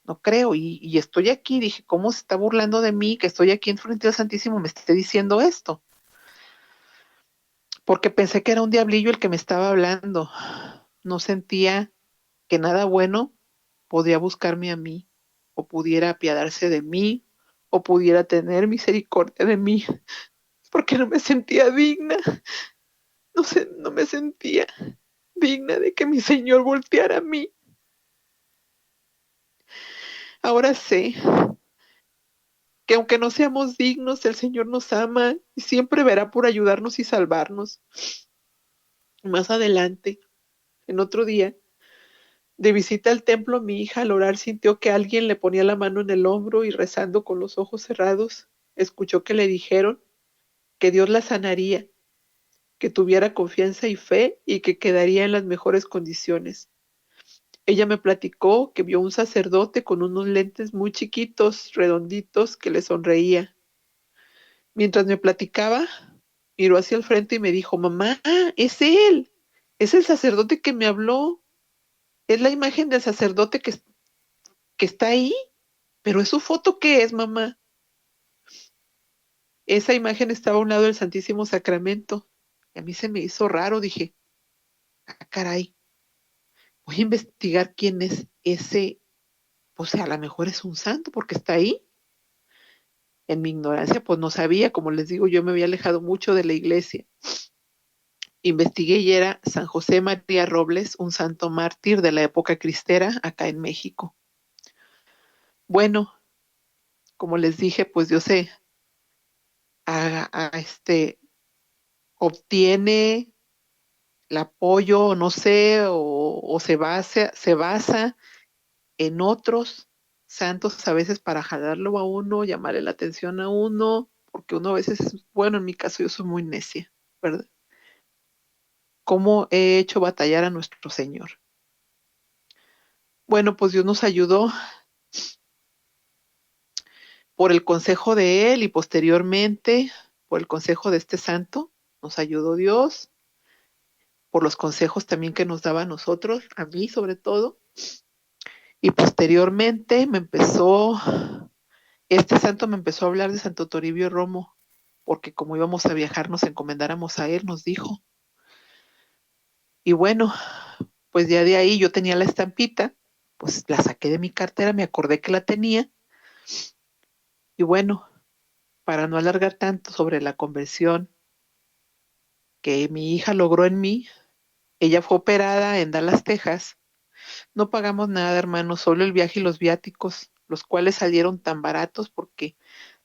No creo. Y estoy aquí, dije, ¿cómo se está burlando de mí? Que estoy aquí en frente del Santísimo, me esté diciendo esto. Porque pensé que era un diablillo el que me estaba hablando. No sentía que nada bueno podía buscarme a mí, o pudiera apiadarse de mí, o pudiera tener misericordia de mí, porque no me sentía digna, no sé, no me sentía digna de que mi Señor volteara a mí. Ahora sé que aunque no seamos dignos, el Señor nos ama y siempre verá por ayudarnos y salvarnos. Más adelante, en otro día, de visita al templo, mi hija al orar sintió que alguien le ponía la mano en el hombro y rezando con los ojos cerrados, escuchó que le dijeron que Dios la sanaría, que tuviera confianza y fe y que quedaría en las mejores condiciones. Ella me platicó que vio un sacerdote con unos lentes muy chiquitos, redonditos, que le sonreía. Mientras me platicaba, miró hacia el frente y me dijo, mamá, es él, es el sacerdote que me habló, es la imagen del sacerdote que está ahí, pero ¿es su foto qué es, mamá? Esa imagen estaba a un lado del Santísimo Sacramento. Y a mí se me hizo raro, dije, ah, caray, voy a investigar quién es ese pues a lo mejor es un santo porque está ahí. En mi ignorancia, pues no sabía, como les digo, yo me había alejado mucho de la iglesia. Investigué y era San José María Robles, un santo mártir de la época cristera acá en México. Bueno, como les dije, pues Dios obtiene el apoyo, no sé, o se basa en otros santos a veces para jalarlo a uno, llamarle la atención a uno, porque uno a veces, bueno, en mi caso yo soy muy necia, ¿verdad? ¿Cómo he hecho batallar a nuestro Señor? Bueno, pues Dios nos ayudó por el consejo de Él y posteriormente por el consejo de este santo, nos ayudó Dios, por los consejos también que nos daba a nosotros, a mí sobre todo, y posteriormente este santo me empezó a hablar de Santo Toribio Romo, porque como íbamos a viajar nos encomendáramos a él, nos dijo. Y bueno, pues ya de ahí yo tenía la estampita, pues la saqué de mi cartera, me acordé que la tenía, y bueno, para no alargar tanto sobre la conversión que mi hija logró en mí, ella fue operada en Dallas, Texas. No pagamos nada, hermano, solo el viaje y los viáticos, los cuales salieron tan baratos porque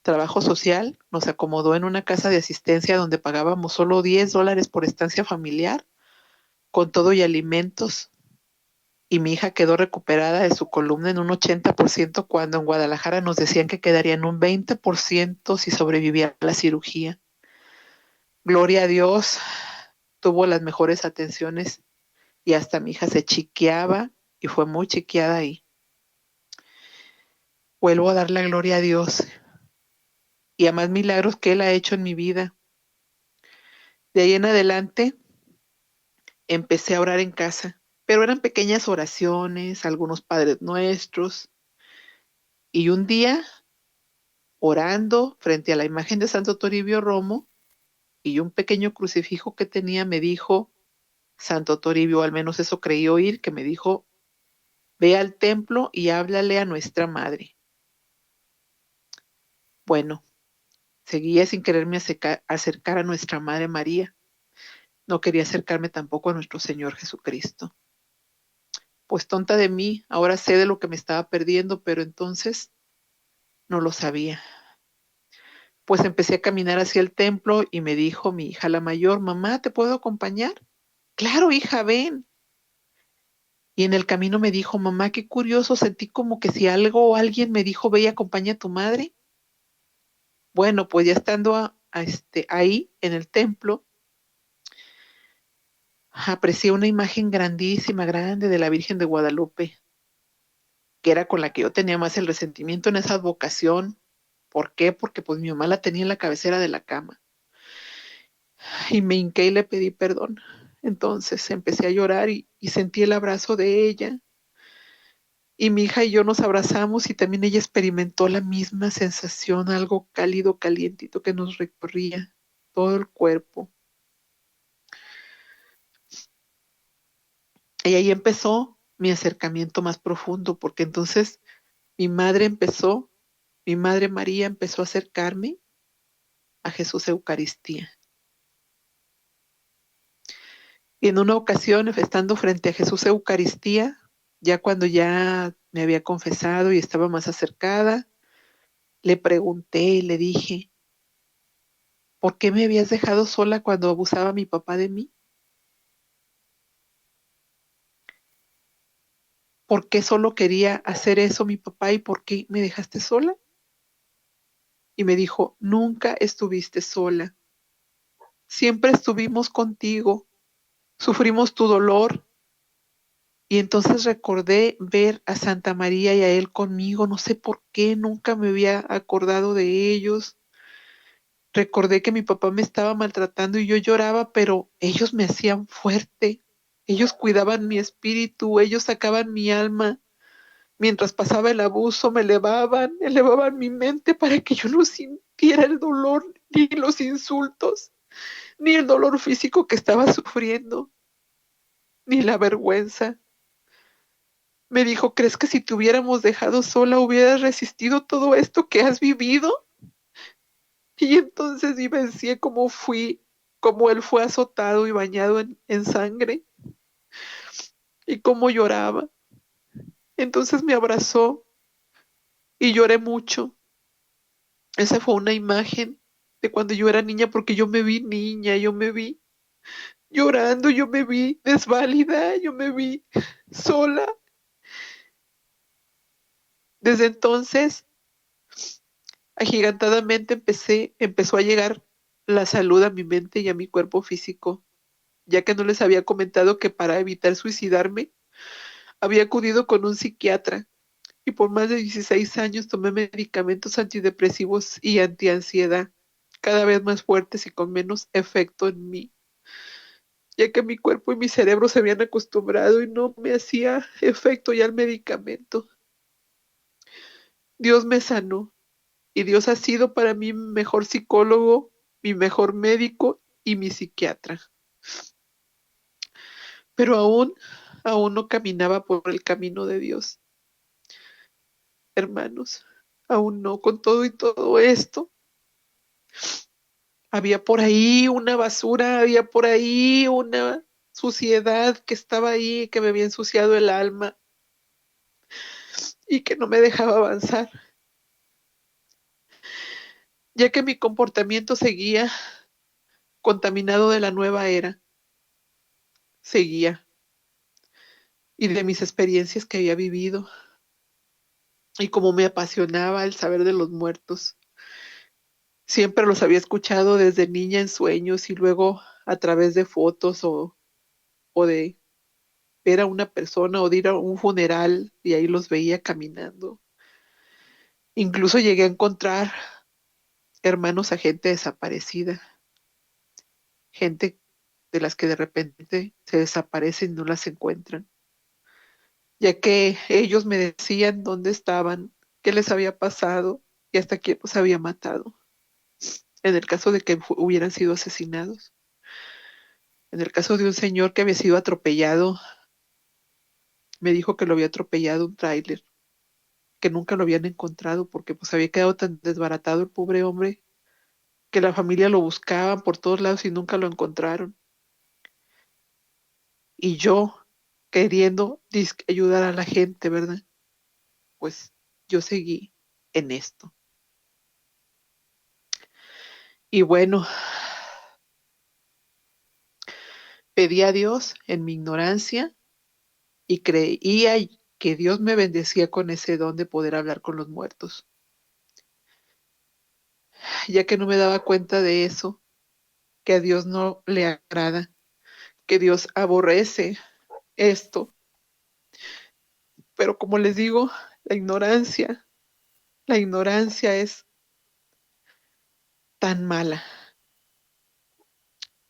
Trabajo Social nos acomodó en una casa de asistencia donde pagábamos solo $10 por estancia familiar, con todo y alimentos. Y mi hija quedó recuperada de su columna en un 80% cuando en Guadalajara nos decían que quedaría en un 20% si sobrevivía a la cirugía. Gloria a Dios, tuvo las mejores atenciones y hasta mi hija se chiqueaba y fue muy chiqueada ahí. Vuelvo a dar la gloria a Dios y a más milagros que Él ha hecho en mi vida. De ahí en adelante empecé a orar en casa, pero eran pequeñas oraciones, algunos padres nuestros, y un día, orando frente a la imagen de Santo Toribio Romo y un pequeño crucifijo que tenía, me dijo Santo Toribio, al menos eso creí oír, que me dijo, ve al templo y háblale a nuestra madre. Bueno, seguía sin quererme acercar a nuestra Madre María. No quería acercarme tampoco a nuestro Señor Jesucristo. Pues tonta de mí, ahora sé de lo que me estaba perdiendo, pero entonces no lo sabía. Pues empecé a caminar hacia el templo y me dijo mi hija la mayor, mamá, ¿te puedo acompañar? Claro, hija, ven. Y en el camino me dijo, mamá, qué curioso, sentí como que si algo o alguien me dijo, ve y acompaña a tu madre. Bueno, pues ya estando ahí en el templo, aprecié una imagen grandísima, grande de la Virgen de Guadalupe, que era con la que yo tenía más el resentimiento en esa vocación. ¿Por qué? Porque pues mi mamá la tenía en la cabecera de la cama. Y me hinqué y le pedí perdón. Entonces empecé a llorar y sentí el abrazo de ella. Y mi hija y yo nos abrazamos y también ella experimentó la misma sensación, algo cálido, calientito que nos recorría todo el cuerpo. Y ahí empezó mi acercamiento más profundo, porque entonces mi madre empezó, mi madre María empezó a acercarme a Jesús Eucaristía. Y en una ocasión, estando frente a Jesús Eucaristía, ya cuando ya me había confesado y estaba más acercada, le pregunté y le dije, ¿por qué me habías dejado sola cuando abusaba mi papá de mí? ¿Por qué solo quería hacer eso mi papá y por qué me dejaste sola? Y me dijo, nunca estuviste sola, siempre estuvimos contigo, sufrimos tu dolor. Y entonces recordé ver a Santa María y a él conmigo, no sé por qué, nunca me había acordado de ellos. Recordé que mi papá me estaba maltratando y yo lloraba, pero ellos me hacían fuerte. Ellos cuidaban mi espíritu, ellos sacaban mi alma. Mientras pasaba el abuso, me elevaban mi mente para que yo no sintiera el dolor, ni los insultos, ni el dolor físico que estaba sufriendo, ni la vergüenza. Me dijo, ¿crees que si te hubiéramos dejado sola hubieras resistido todo esto que has vivido? Y entonces vivencié cómo él fue azotado y bañado en sangre y cómo lloraba. Entonces me abrazó y lloré mucho. Esa fue una imagen de cuando yo era niña, porque yo me vi niña, yo me vi llorando, yo me vi desválida, yo me vi sola. Desde entonces, agigantadamente empezó a llegar la salud a mi mente y a mi cuerpo físico, ya que no les había comentado que para evitar suicidarme había acudido con un psiquiatra y por más de 16 años tomé medicamentos antidepresivos y antiansiedad, cada vez más fuertes y con menos efecto en mí, ya que mi cuerpo y mi cerebro se habían acostumbrado y no me hacía efecto ya el medicamento. Dios me sanó y Dios ha sido para mí mi mejor psicólogo, mi mejor médico y mi psiquiatra. Pero aún no caminaba por el camino de Dios, hermanos. Aún no, con todo y todo esto. Había por ahí una basura, había por ahí una suciedad que estaba ahí, que me había ensuciado el alma y que no me dejaba avanzar, ya que mi comportamiento seguía contaminado de la nueva era, seguía, y de mis experiencias que había vivido, y como me apasionaba el saber de los muertos. Siempre los había escuchado desde niña en sueños y luego a través de fotos o de ver a una persona o de ir a un funeral y ahí los veía caminando. Incluso llegué a encontrar hermanos a gente desaparecida, gente de las que de repente se desaparecen y no las encuentran, ya que ellos me decían dónde estaban, qué les había pasado y hasta quién los había matado, en el caso de que hubieran sido asesinados. En el caso de un señor que había sido atropellado, me dijo que lo había atropellado un tráiler, que nunca lo habían encontrado porque pues había quedado tan desbaratado el pobre hombre que la familia lo buscaba por todos lados y nunca lo encontraron. Y yo queriendo ayudar a la gente, ¿verdad? Pues yo seguí en esto. Y bueno, pedí a Dios en mi ignorancia y creía que Dios me bendecía con ese don de poder hablar con los muertos. Ya que no me daba cuenta de eso, que a Dios no le agrada, que Dios aborrece esto. Pero como les digo, la ignorancia es tan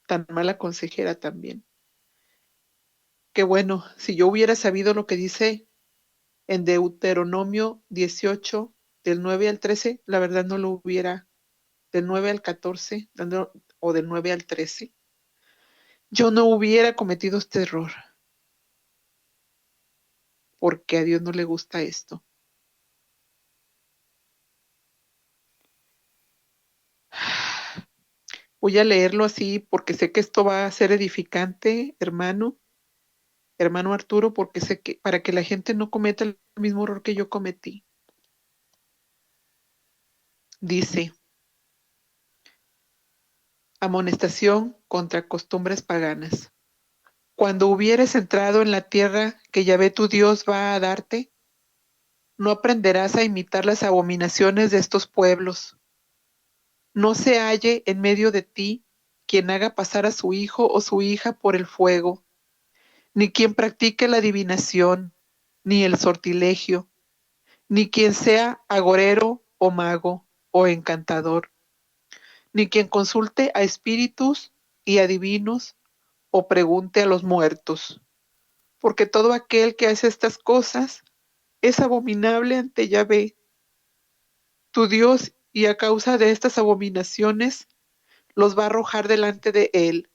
tan mala consejera también. Que bueno, si yo hubiera sabido lo que dice en Deuteronomio 18, del 9 al 13, la verdad no lo hubiera, del 9 al 14, o del 9 al 13, yo no hubiera cometido este error, porque a Dios no le gusta esto. Voy a leerlo así porque sé que esto va a ser edificante, hermano Arturo, porque sé que para que la gente no cometa el mismo error que yo cometí. Dice, amonestación contra costumbres paganas. Cuando hubieres entrado en la tierra que Yahvé tu Dios va a darte, no aprenderás a imitar las abominaciones de estos pueblos. No se halle en medio de ti quien haga pasar a su hijo o su hija por el fuego, ni quien practique la adivinación, ni el sortilegio, ni quien sea agorero o mago o encantador, ni quien consulte a espíritus y adivinos o pregunte a los muertos, porque todo aquel que hace estas cosas es abominable ante Yahvé, tu Dios, y a causa de estas abominaciones los va a arrojar delante de él.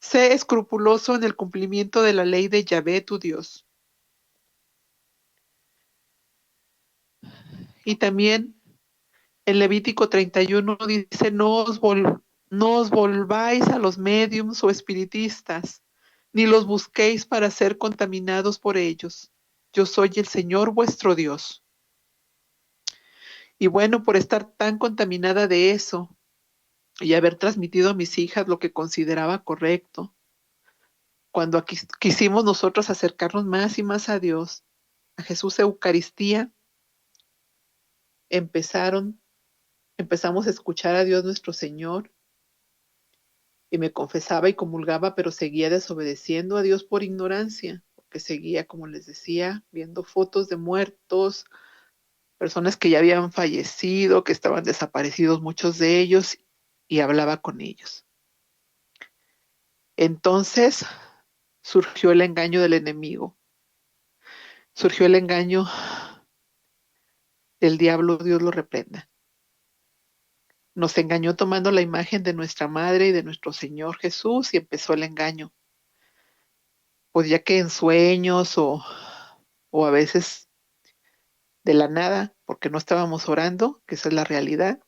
Sé escrupuloso en el cumplimiento de la ley de Yahvé, tu Dios. Y también en Levítico 31 dice, no os volváis a los médiums o espiritistas, ni los busquéis para ser contaminados por ellos. Yo soy el Señor vuestro Dios. Y bueno, por estar tan contaminada de eso y haber transmitido a mis hijas lo que consideraba correcto, cuando quisimos nosotros acercarnos más y más a Dios, a Jesús Eucaristía, empezamos a escuchar a Dios nuestro Señor y me confesaba y comulgaba, pero seguía desobedeciendo a Dios por ignorancia, porque seguía, como les decía, viendo fotos de muertos, personas que ya habían fallecido, que estaban desaparecidos muchos de ellos, y hablaba con ellos. Entonces surgió el engaño del enemigo, surgió el engaño del diablo, Dios lo reprenda. Nos engañó tomando la imagen de nuestra madre y de nuestro Señor Jesús y empezó el engaño. Pues ya que en sueños o a veces de la nada, porque no estábamos orando, que esa es la realidad,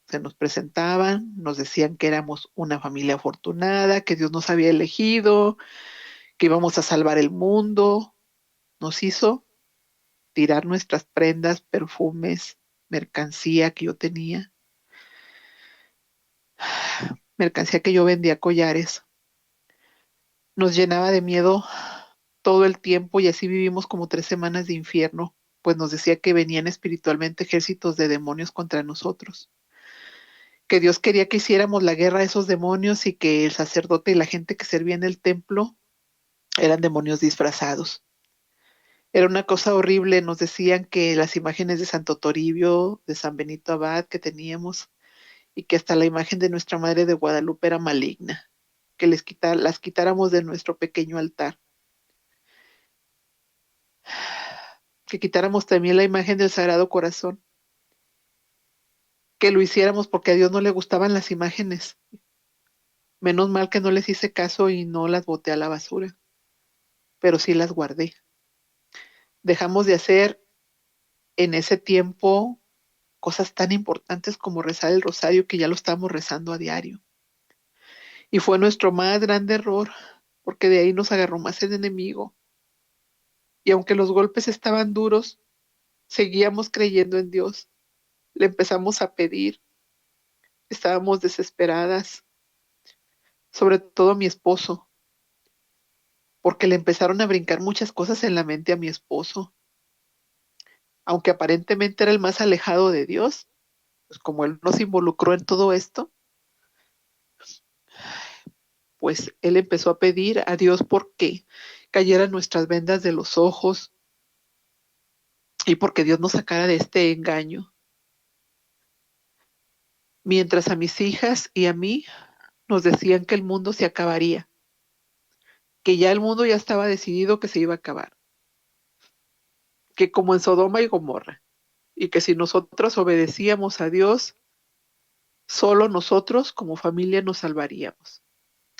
se nos presentaban, nos decían que éramos una familia afortunada, que Dios nos había elegido, que íbamos a salvar el mundo, nos hizo tirar nuestras prendas, perfumes, mercancía que yo tenía, mercancía que yo vendía, collares. Nos llenaba de miedo todo el tiempo y así vivimos como 3 semanas de infierno, pues nos decía que venían espiritualmente ejércitos de demonios contra nosotros, que Dios quería que hiciéramos la guerra a esos demonios y que el sacerdote y la gente que servía en el templo eran demonios disfrazados. Era una cosa horrible, nos decían que las imágenes de Santo Toribio, de San Benito Abad que teníamos y que hasta la imagen de nuestra Madre de Guadalupe era maligna, que las quitáramos de nuestro pequeño altar, que quitáramos también la imagen del Sagrado Corazón, que lo hiciéramos porque a Dios no le gustaban las imágenes. Menos mal que no les hice caso y no las boté a la basura, pero sí las guardé. Dejamos de hacer en ese tiempo cosas tan importantes como rezar el rosario, que ya lo estamos rezando a diario. Y fue nuestro más grande error, porque de ahí nos agarró más el enemigo. Y aunque los golpes estaban duros, seguíamos creyendo en Dios. Le empezamos a pedir, estábamos desesperadas, sobre todo mi esposo, porque le empezaron a brincar muchas cosas en la mente a mi esposo. Aunque aparentemente era el más alejado de Dios, pues como él no se involucró en todo esto, pues él empezó a pedir a Dios porque cayeran nuestras vendas de los ojos y porque Dios nos sacara de este engaño. Mientras a mis hijas y a mí nos decían que el mundo se acabaría, que ya el mundo ya estaba decidido que se iba a acabar, que como en Sodoma y Gomorra, y que si nosotros obedecíamos a Dios, solo nosotros como familia nos salvaríamos.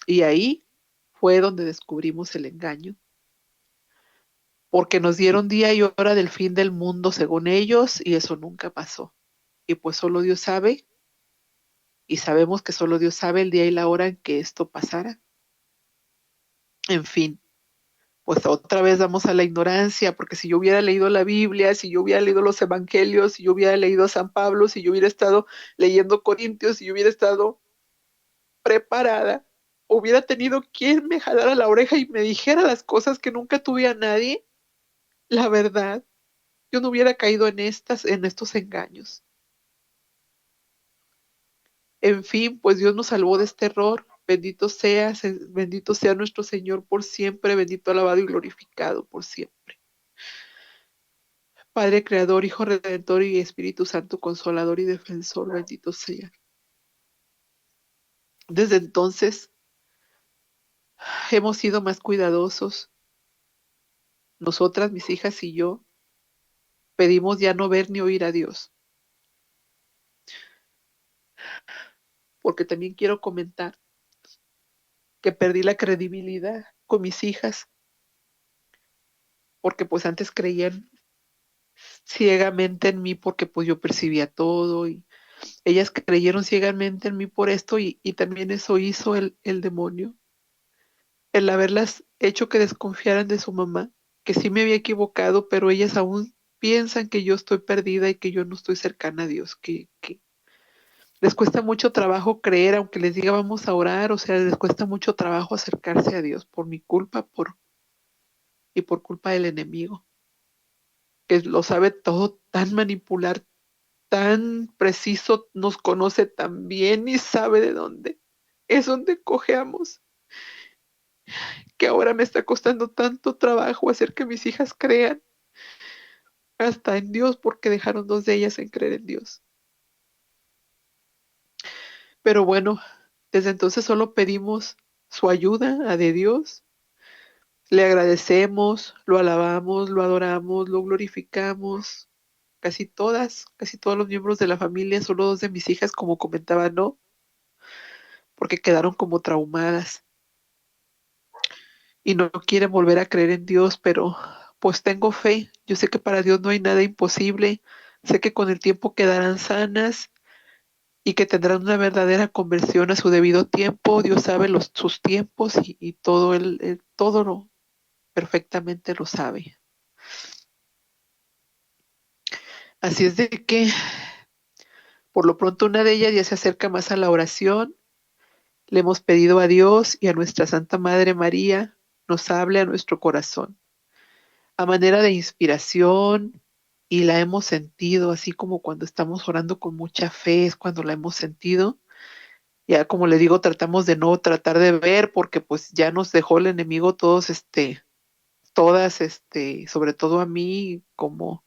Y ahí fue donde descubrimos el engaño, porque nos dieron día y hora del fin del mundo según ellos, y eso nunca pasó. Y pues solo Dios sabe, y sabemos que solo Dios sabe el día y la hora en que esto pasara. En fin, pues otra vez vamos a la ignorancia, porque si yo hubiera leído la Biblia, si yo hubiera leído los evangelios, si yo hubiera leído a San Pablo, si yo hubiera estado leyendo Corintios, si yo hubiera estado preparada, hubiera tenido quien me jalara la oreja y me dijera las cosas que nunca tuve a nadie, la verdad, yo no hubiera caído en estos engaños. En fin, pues Dios nos salvó de este error. Bendito sea nuestro Señor por siempre, bendito, alabado y glorificado por siempre. Padre Creador, Hijo Redentor y Espíritu Santo Consolador y Defensor, bendito sea. Desde entonces hemos sido más cuidadosos. Nosotras, mis hijas y yo, pedimos ya no ver ni oír a Dios, porque también quiero comentar que perdí la credibilidad con mis hijas, porque pues antes creían ciegamente en mí porque pues yo percibía todo y ellas creyeron ciegamente en mí por esto y también eso hizo el demonio, el haberlas hecho que desconfiaran de su mamá, que sí me había equivocado, pero ellas aún piensan que yo estoy perdida y que yo no estoy cercana a Dios, que les cuesta mucho trabajo creer, aunque les diga vamos a orar, o sea, les cuesta mucho trabajo acercarse a Dios por mi culpa y por culpa del enemigo, que lo sabe todo, tan manipular, tan preciso, nos conoce tan bien y sabe de dónde es donde cojeamos, que ahora me está costando tanto trabajo hacer que mis hijas crean hasta en Dios, porque dejaron dos de ellas en creer en Dios. Pero bueno, desde entonces solo pedimos su ayuda a de Dios. Le agradecemos, lo alabamos, lo adoramos, lo glorificamos. Casi todos los miembros de la familia, solo dos de mis hijas, como comentaba, no, porque quedaron como traumadas y no quieren volver a creer en Dios, pero pues tengo fe. Yo sé que para Dios no hay nada imposible. Sé que con el tiempo quedarán sanas y que tendrán una verdadera conversión a su debido tiempo. Dios sabe sus tiempos y todo todo lo perfectamente lo sabe. Así es de que por lo pronto una de ellas ya se acerca más a la oración. Le hemos pedido a Dios y a nuestra Santa Madre María nos hable a nuestro corazón a manera de inspiración y la hemos sentido, así como cuando estamos orando con mucha fe, es cuando la hemos sentido. Ya como le digo, tratamos de no tratar de ver porque pues ya nos dejó el enemigo todos, todas, sobre todo a mí, como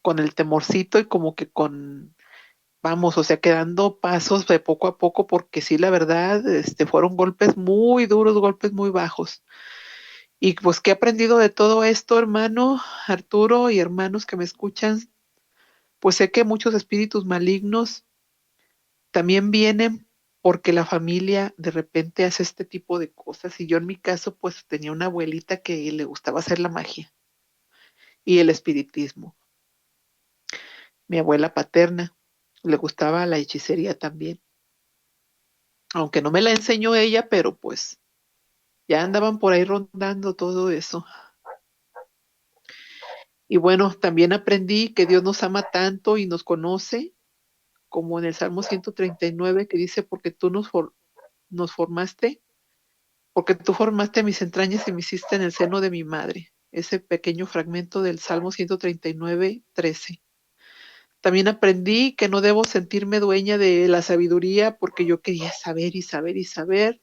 con el temorcito y como que con, vamos, o sea, quedando pasos de poco a poco porque sí, la verdad, fueron golpes muy duros, golpes muy bajos. Y pues que he aprendido de todo esto, hermano Arturo y hermanos que me escuchan, pues sé que muchos espíritus malignos también vienen porque la familia de repente hace este tipo de cosas. Y yo en mi caso, pues tenía una abuelita que le gustaba hacer la magia y el espiritismo. Mi abuela paterna le gustaba la hechicería también. Aunque no me la enseñó ella, pero pues ya andaban por ahí rondando todo eso. Y bueno, también aprendí que Dios nos ama tanto y nos conoce como en el Salmo 139 que dice, porque tú nos formaste, porque tú formaste mis entrañas y me hiciste en el seno de mi madre. Ese pequeño fragmento del Salmo 139, 13. También aprendí que no debo sentirme dueña de la sabiduría porque yo quería saber y saber y saber,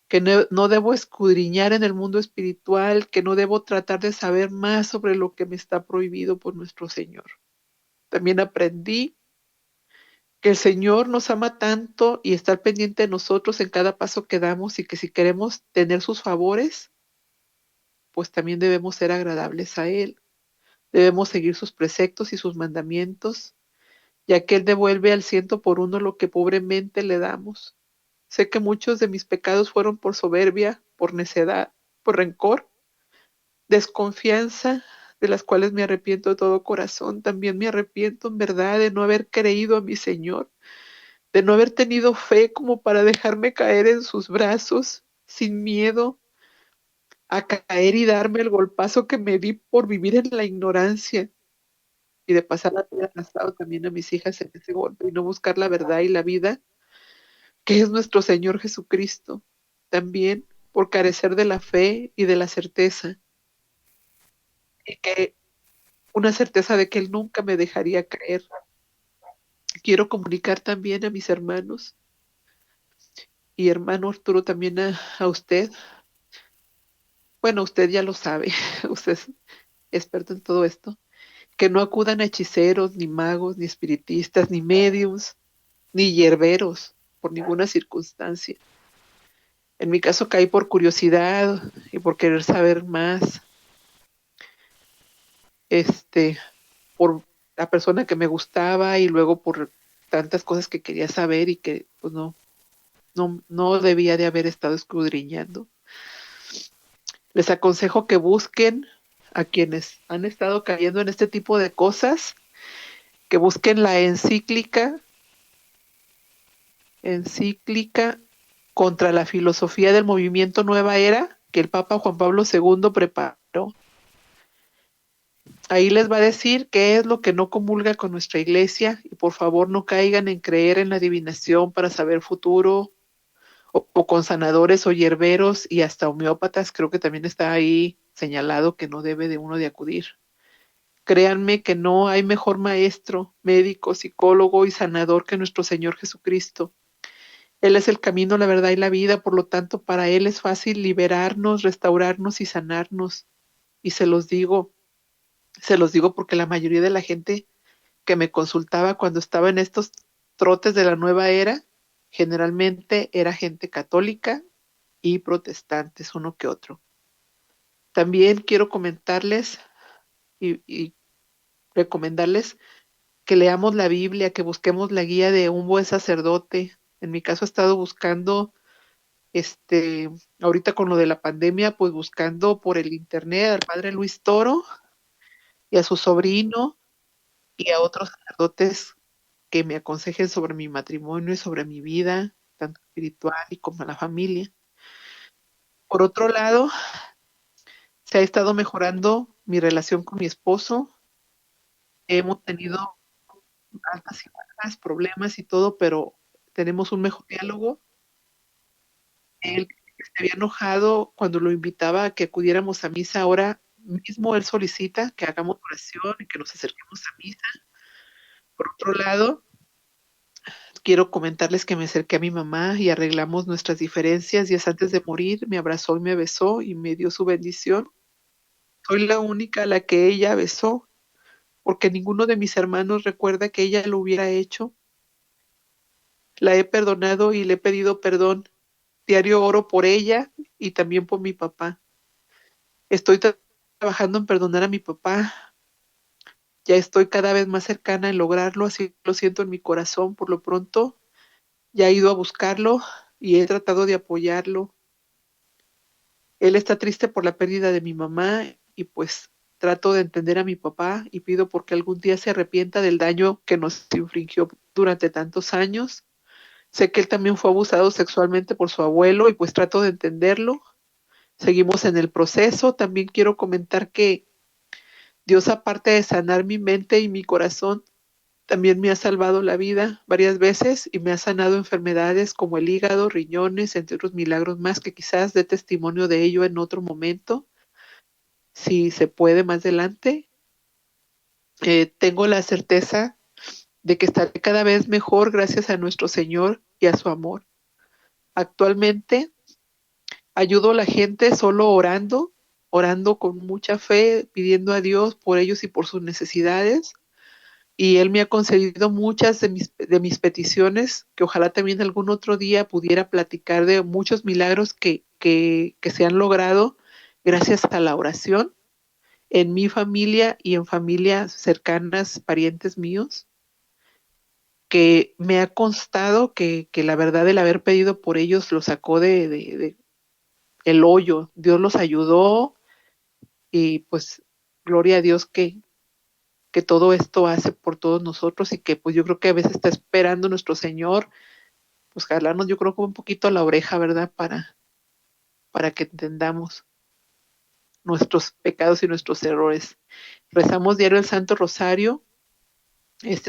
que no debo escudriñar en el mundo espiritual, que no debo tratar de saber más sobre lo que me está prohibido por nuestro Señor. También aprendí que el Señor nos ama tanto y está al pendiente de nosotros en cada paso que damos y que si queremos tener sus favores, pues también debemos ser agradables a Él. Debemos seguir sus preceptos y sus mandamientos, ya que Él devuelve al ciento por uno lo que pobremente le damos. Sé que muchos de mis pecados fueron por soberbia, por necedad, por rencor, desconfianza, de las cuales me arrepiento de todo corazón. También me arrepiento en verdad de no haber creído a mi Señor, de no haber tenido fe como para dejarme caer en sus brazos sin miedo a caer y darme el golpazo que me di por vivir en la ignorancia y de pasar la vida arrastrado también a mis hijas en ese golpe y no buscar la verdad y la vida, que es nuestro Señor Jesucristo. También por carecer de la fe y de la certeza, y que una certeza de que Él nunca me dejaría caer. Quiero comunicar también a mis hermanos y hermano Arturo también a usted. Bueno, usted ya lo sabe, usted es experto en todo esto, que no acudan a hechiceros, ni magos, ni espiritistas, ni mediums, ni hierberos, por ninguna circunstancia. En mi caso caí por curiosidad y por querer saber más, este, por la persona que me gustaba y luego por tantas cosas que quería saber y que pues no debía de haber estado escudriñando. Les aconsejo que busquen a quienes han estado cayendo en este tipo de cosas, que busquen la encíclica contra la filosofía del movimiento Nueva Era que el Papa Juan Pablo II preparó. Ahí les va a decir qué es lo que no comulga con nuestra iglesia y por favor no caigan en creer en la adivinación para saber futuro o con sanadores o hierberos y hasta homeópatas. Creo que también está ahí señalado que no debe de uno de acudir. Créanme que no hay mejor maestro, médico, psicólogo y sanador que nuestro Señor Jesucristo. Él es el camino, la verdad y la vida, por lo tanto, para Él es fácil liberarnos, restaurarnos y sanarnos. Y se los digo porque la mayoría de la gente que me consultaba cuando estaba en estos trotes de la nueva era, generalmente era gente católica y protestantes, uno que otro. También quiero comentarles y recomendarles que leamos la Biblia, que busquemos la guía de un buen sacerdote. En mi caso he estado buscando, este, ahorita con lo de la pandemia, pues buscando por el internet al padre Luis Toro y a su sobrino y a otros sacerdotes que me aconsejen sobre mi matrimonio y sobre mi vida, tanto espiritual y como la familia. Por otro lado, se ha estado mejorando mi relación con mi esposo. Hemos tenido altas y bajas, problemas y todo, pero tenemos un mejor diálogo. Él se había enojado cuando lo invitaba a que acudiéramos a misa. Ahora mismo él solicita que hagamos oración y que nos acerquemos a misa. Por otro lado, quiero comentarles que me acerqué a mi mamá y arreglamos nuestras diferencias días antes de morir. Me abrazó y me besó y me dio su bendición. Soy la única a la que ella besó, porque ninguno de mis hermanos recuerda que ella lo hubiera hecho. La he perdonado y le he pedido perdón. Diario oro por ella y también por mi papá. Estoy trabajando en perdonar a mi papá. Ya estoy cada vez más cercana en lograrlo, así lo siento en mi corazón. Por lo pronto, ya he ido a buscarlo y he tratado de apoyarlo. Él está triste por la pérdida de mi mamá y pues trato de entender a mi papá y pido porque algún día se arrepienta del daño que nos infringió durante tantos años. Sé que él también fue abusado sexualmente por su abuelo y pues trato de entenderlo. Seguimos en el proceso. También quiero comentar que Dios, aparte de sanar mi mente y mi corazón, también me ha salvado la vida varias veces y me ha sanado enfermedades como el hígado, riñones, entre otros milagros más que quizás dé testimonio de ello en otro momento, si se puede más adelante. Tengo la certeza de que estaré cada vez mejor gracias a nuestro Señor y a su amor. Actualmente ayudo a la gente solo orando, orando con mucha fe, pidiendo a Dios por ellos y por sus necesidades. Y Él me ha concedido muchas de mis peticiones, que ojalá también algún otro día pudiera platicar de muchos milagros que se han logrado gracias a la oración en mi familia y en familias cercanas, parientes míos, que me ha constado que la verdad el haber pedido por ellos los sacó de el hoyo. Dios los ayudó y pues gloria a Dios que todo esto hace por todos nosotros y que pues yo creo que a veces está esperando nuestro Señor, pues jalarnos yo creo como un poquito a la oreja, ¿verdad? Para que entendamos nuestros pecados y nuestros errores. Rezamos diario el Santo Rosario,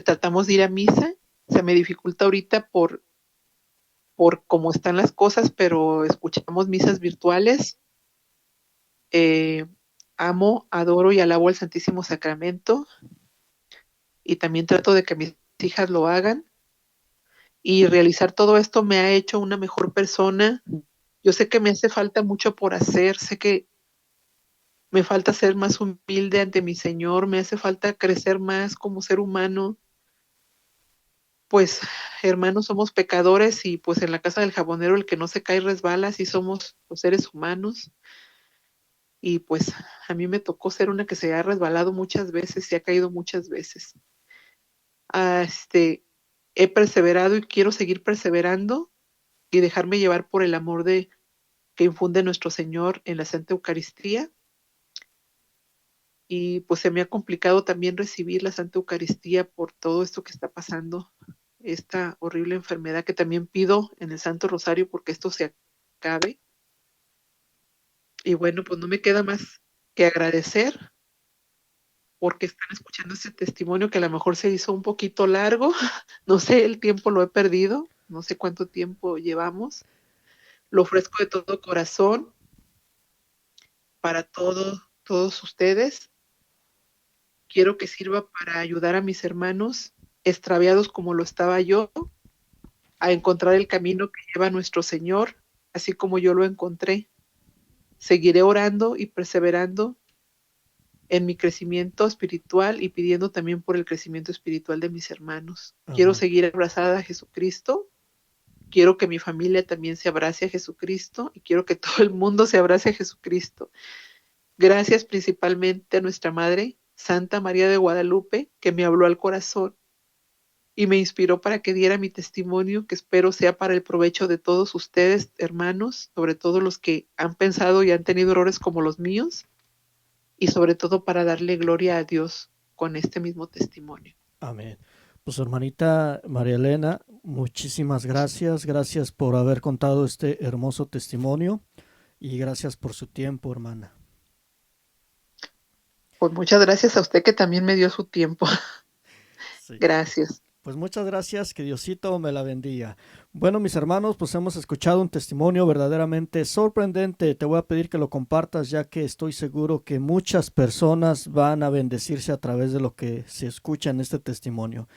tratamos de ir a misa, se me dificulta ahorita por cómo están las cosas, pero escuchamos misas virtuales. Eh, Amo, adoro y alabo el Santísimo Sacramento y también trato de que mis hijas lo hagan. Y realizar todo esto me ha hecho una mejor persona. Yo sé que me hace falta mucho por hacer, sé que me falta ser más humilde ante mi Señor, me hace falta crecer más como ser humano. Pues, hermanos, somos pecadores y pues en la casa del jabonero el que no se cae resbala, así somos los seres humanos. Y pues a mí me tocó ser una que se ha resbalado muchas veces y ha caído muchas veces. Ah, he perseverado y quiero seguir perseverando y dejarme llevar por el amor que infunde nuestro Señor en la Santa Eucaristía. y pues se me ha complicado también recibir la Santa Eucaristía por todo esto que está pasando, esta horrible enfermedad que también pido en el Santo Rosario porque esto se acabe. Y bueno, pues no me queda más que agradecer porque están escuchando este testimonio que a lo mejor se hizo un poquito largo. No sé, el tiempo lo he perdido, no sé cuánto tiempo llevamos. Lo ofrezco de todo corazón para todos ustedes. Quiero que sirva para ayudar a mis hermanos extraviados como lo estaba yo, a encontrar el camino que lleva a nuestro Señor, así como yo lo encontré. Seguiré orando y perseverando en mi crecimiento espiritual y pidiendo también por el crecimiento espiritual de mis hermanos. Quiero Amén. seguir abrazada a Jesucristo, quiero que mi familia también se abrace a Jesucristo y quiero que todo el mundo se abrace a Jesucristo. Gracias principalmente a nuestra Madre, Santa María de Guadalupe, que me habló al corazón y me inspiró para que diera mi testimonio, que espero sea para el provecho de todos ustedes, hermanos, sobre todo los que han pensado y han tenido errores como los míos, y sobre todo para darle gloria a Dios con este mismo testimonio. Amén. Pues hermanita María Elena, muchísimas gracias. Gracias por haber contado este hermoso testimonio y gracias por su tiempo, hermana. Pues muchas gracias a usted que también me dio su tiempo. Sí. Gracias. Pues muchas gracias, que Diosito me la bendiga. Bueno, mis hermanos, pues hemos escuchado un testimonio verdaderamente sorprendente. Te voy a pedir que lo compartas ya que estoy seguro que muchas personas van a bendecirse a través de lo que se escucha en este testimonio.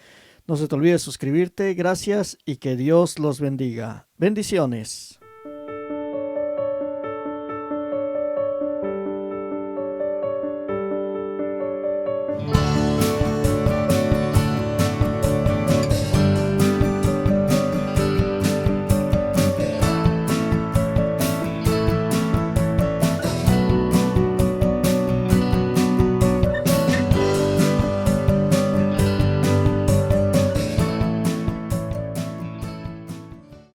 No se te olvide suscribirte, gracias y que Dios los bendiga. Bendiciones.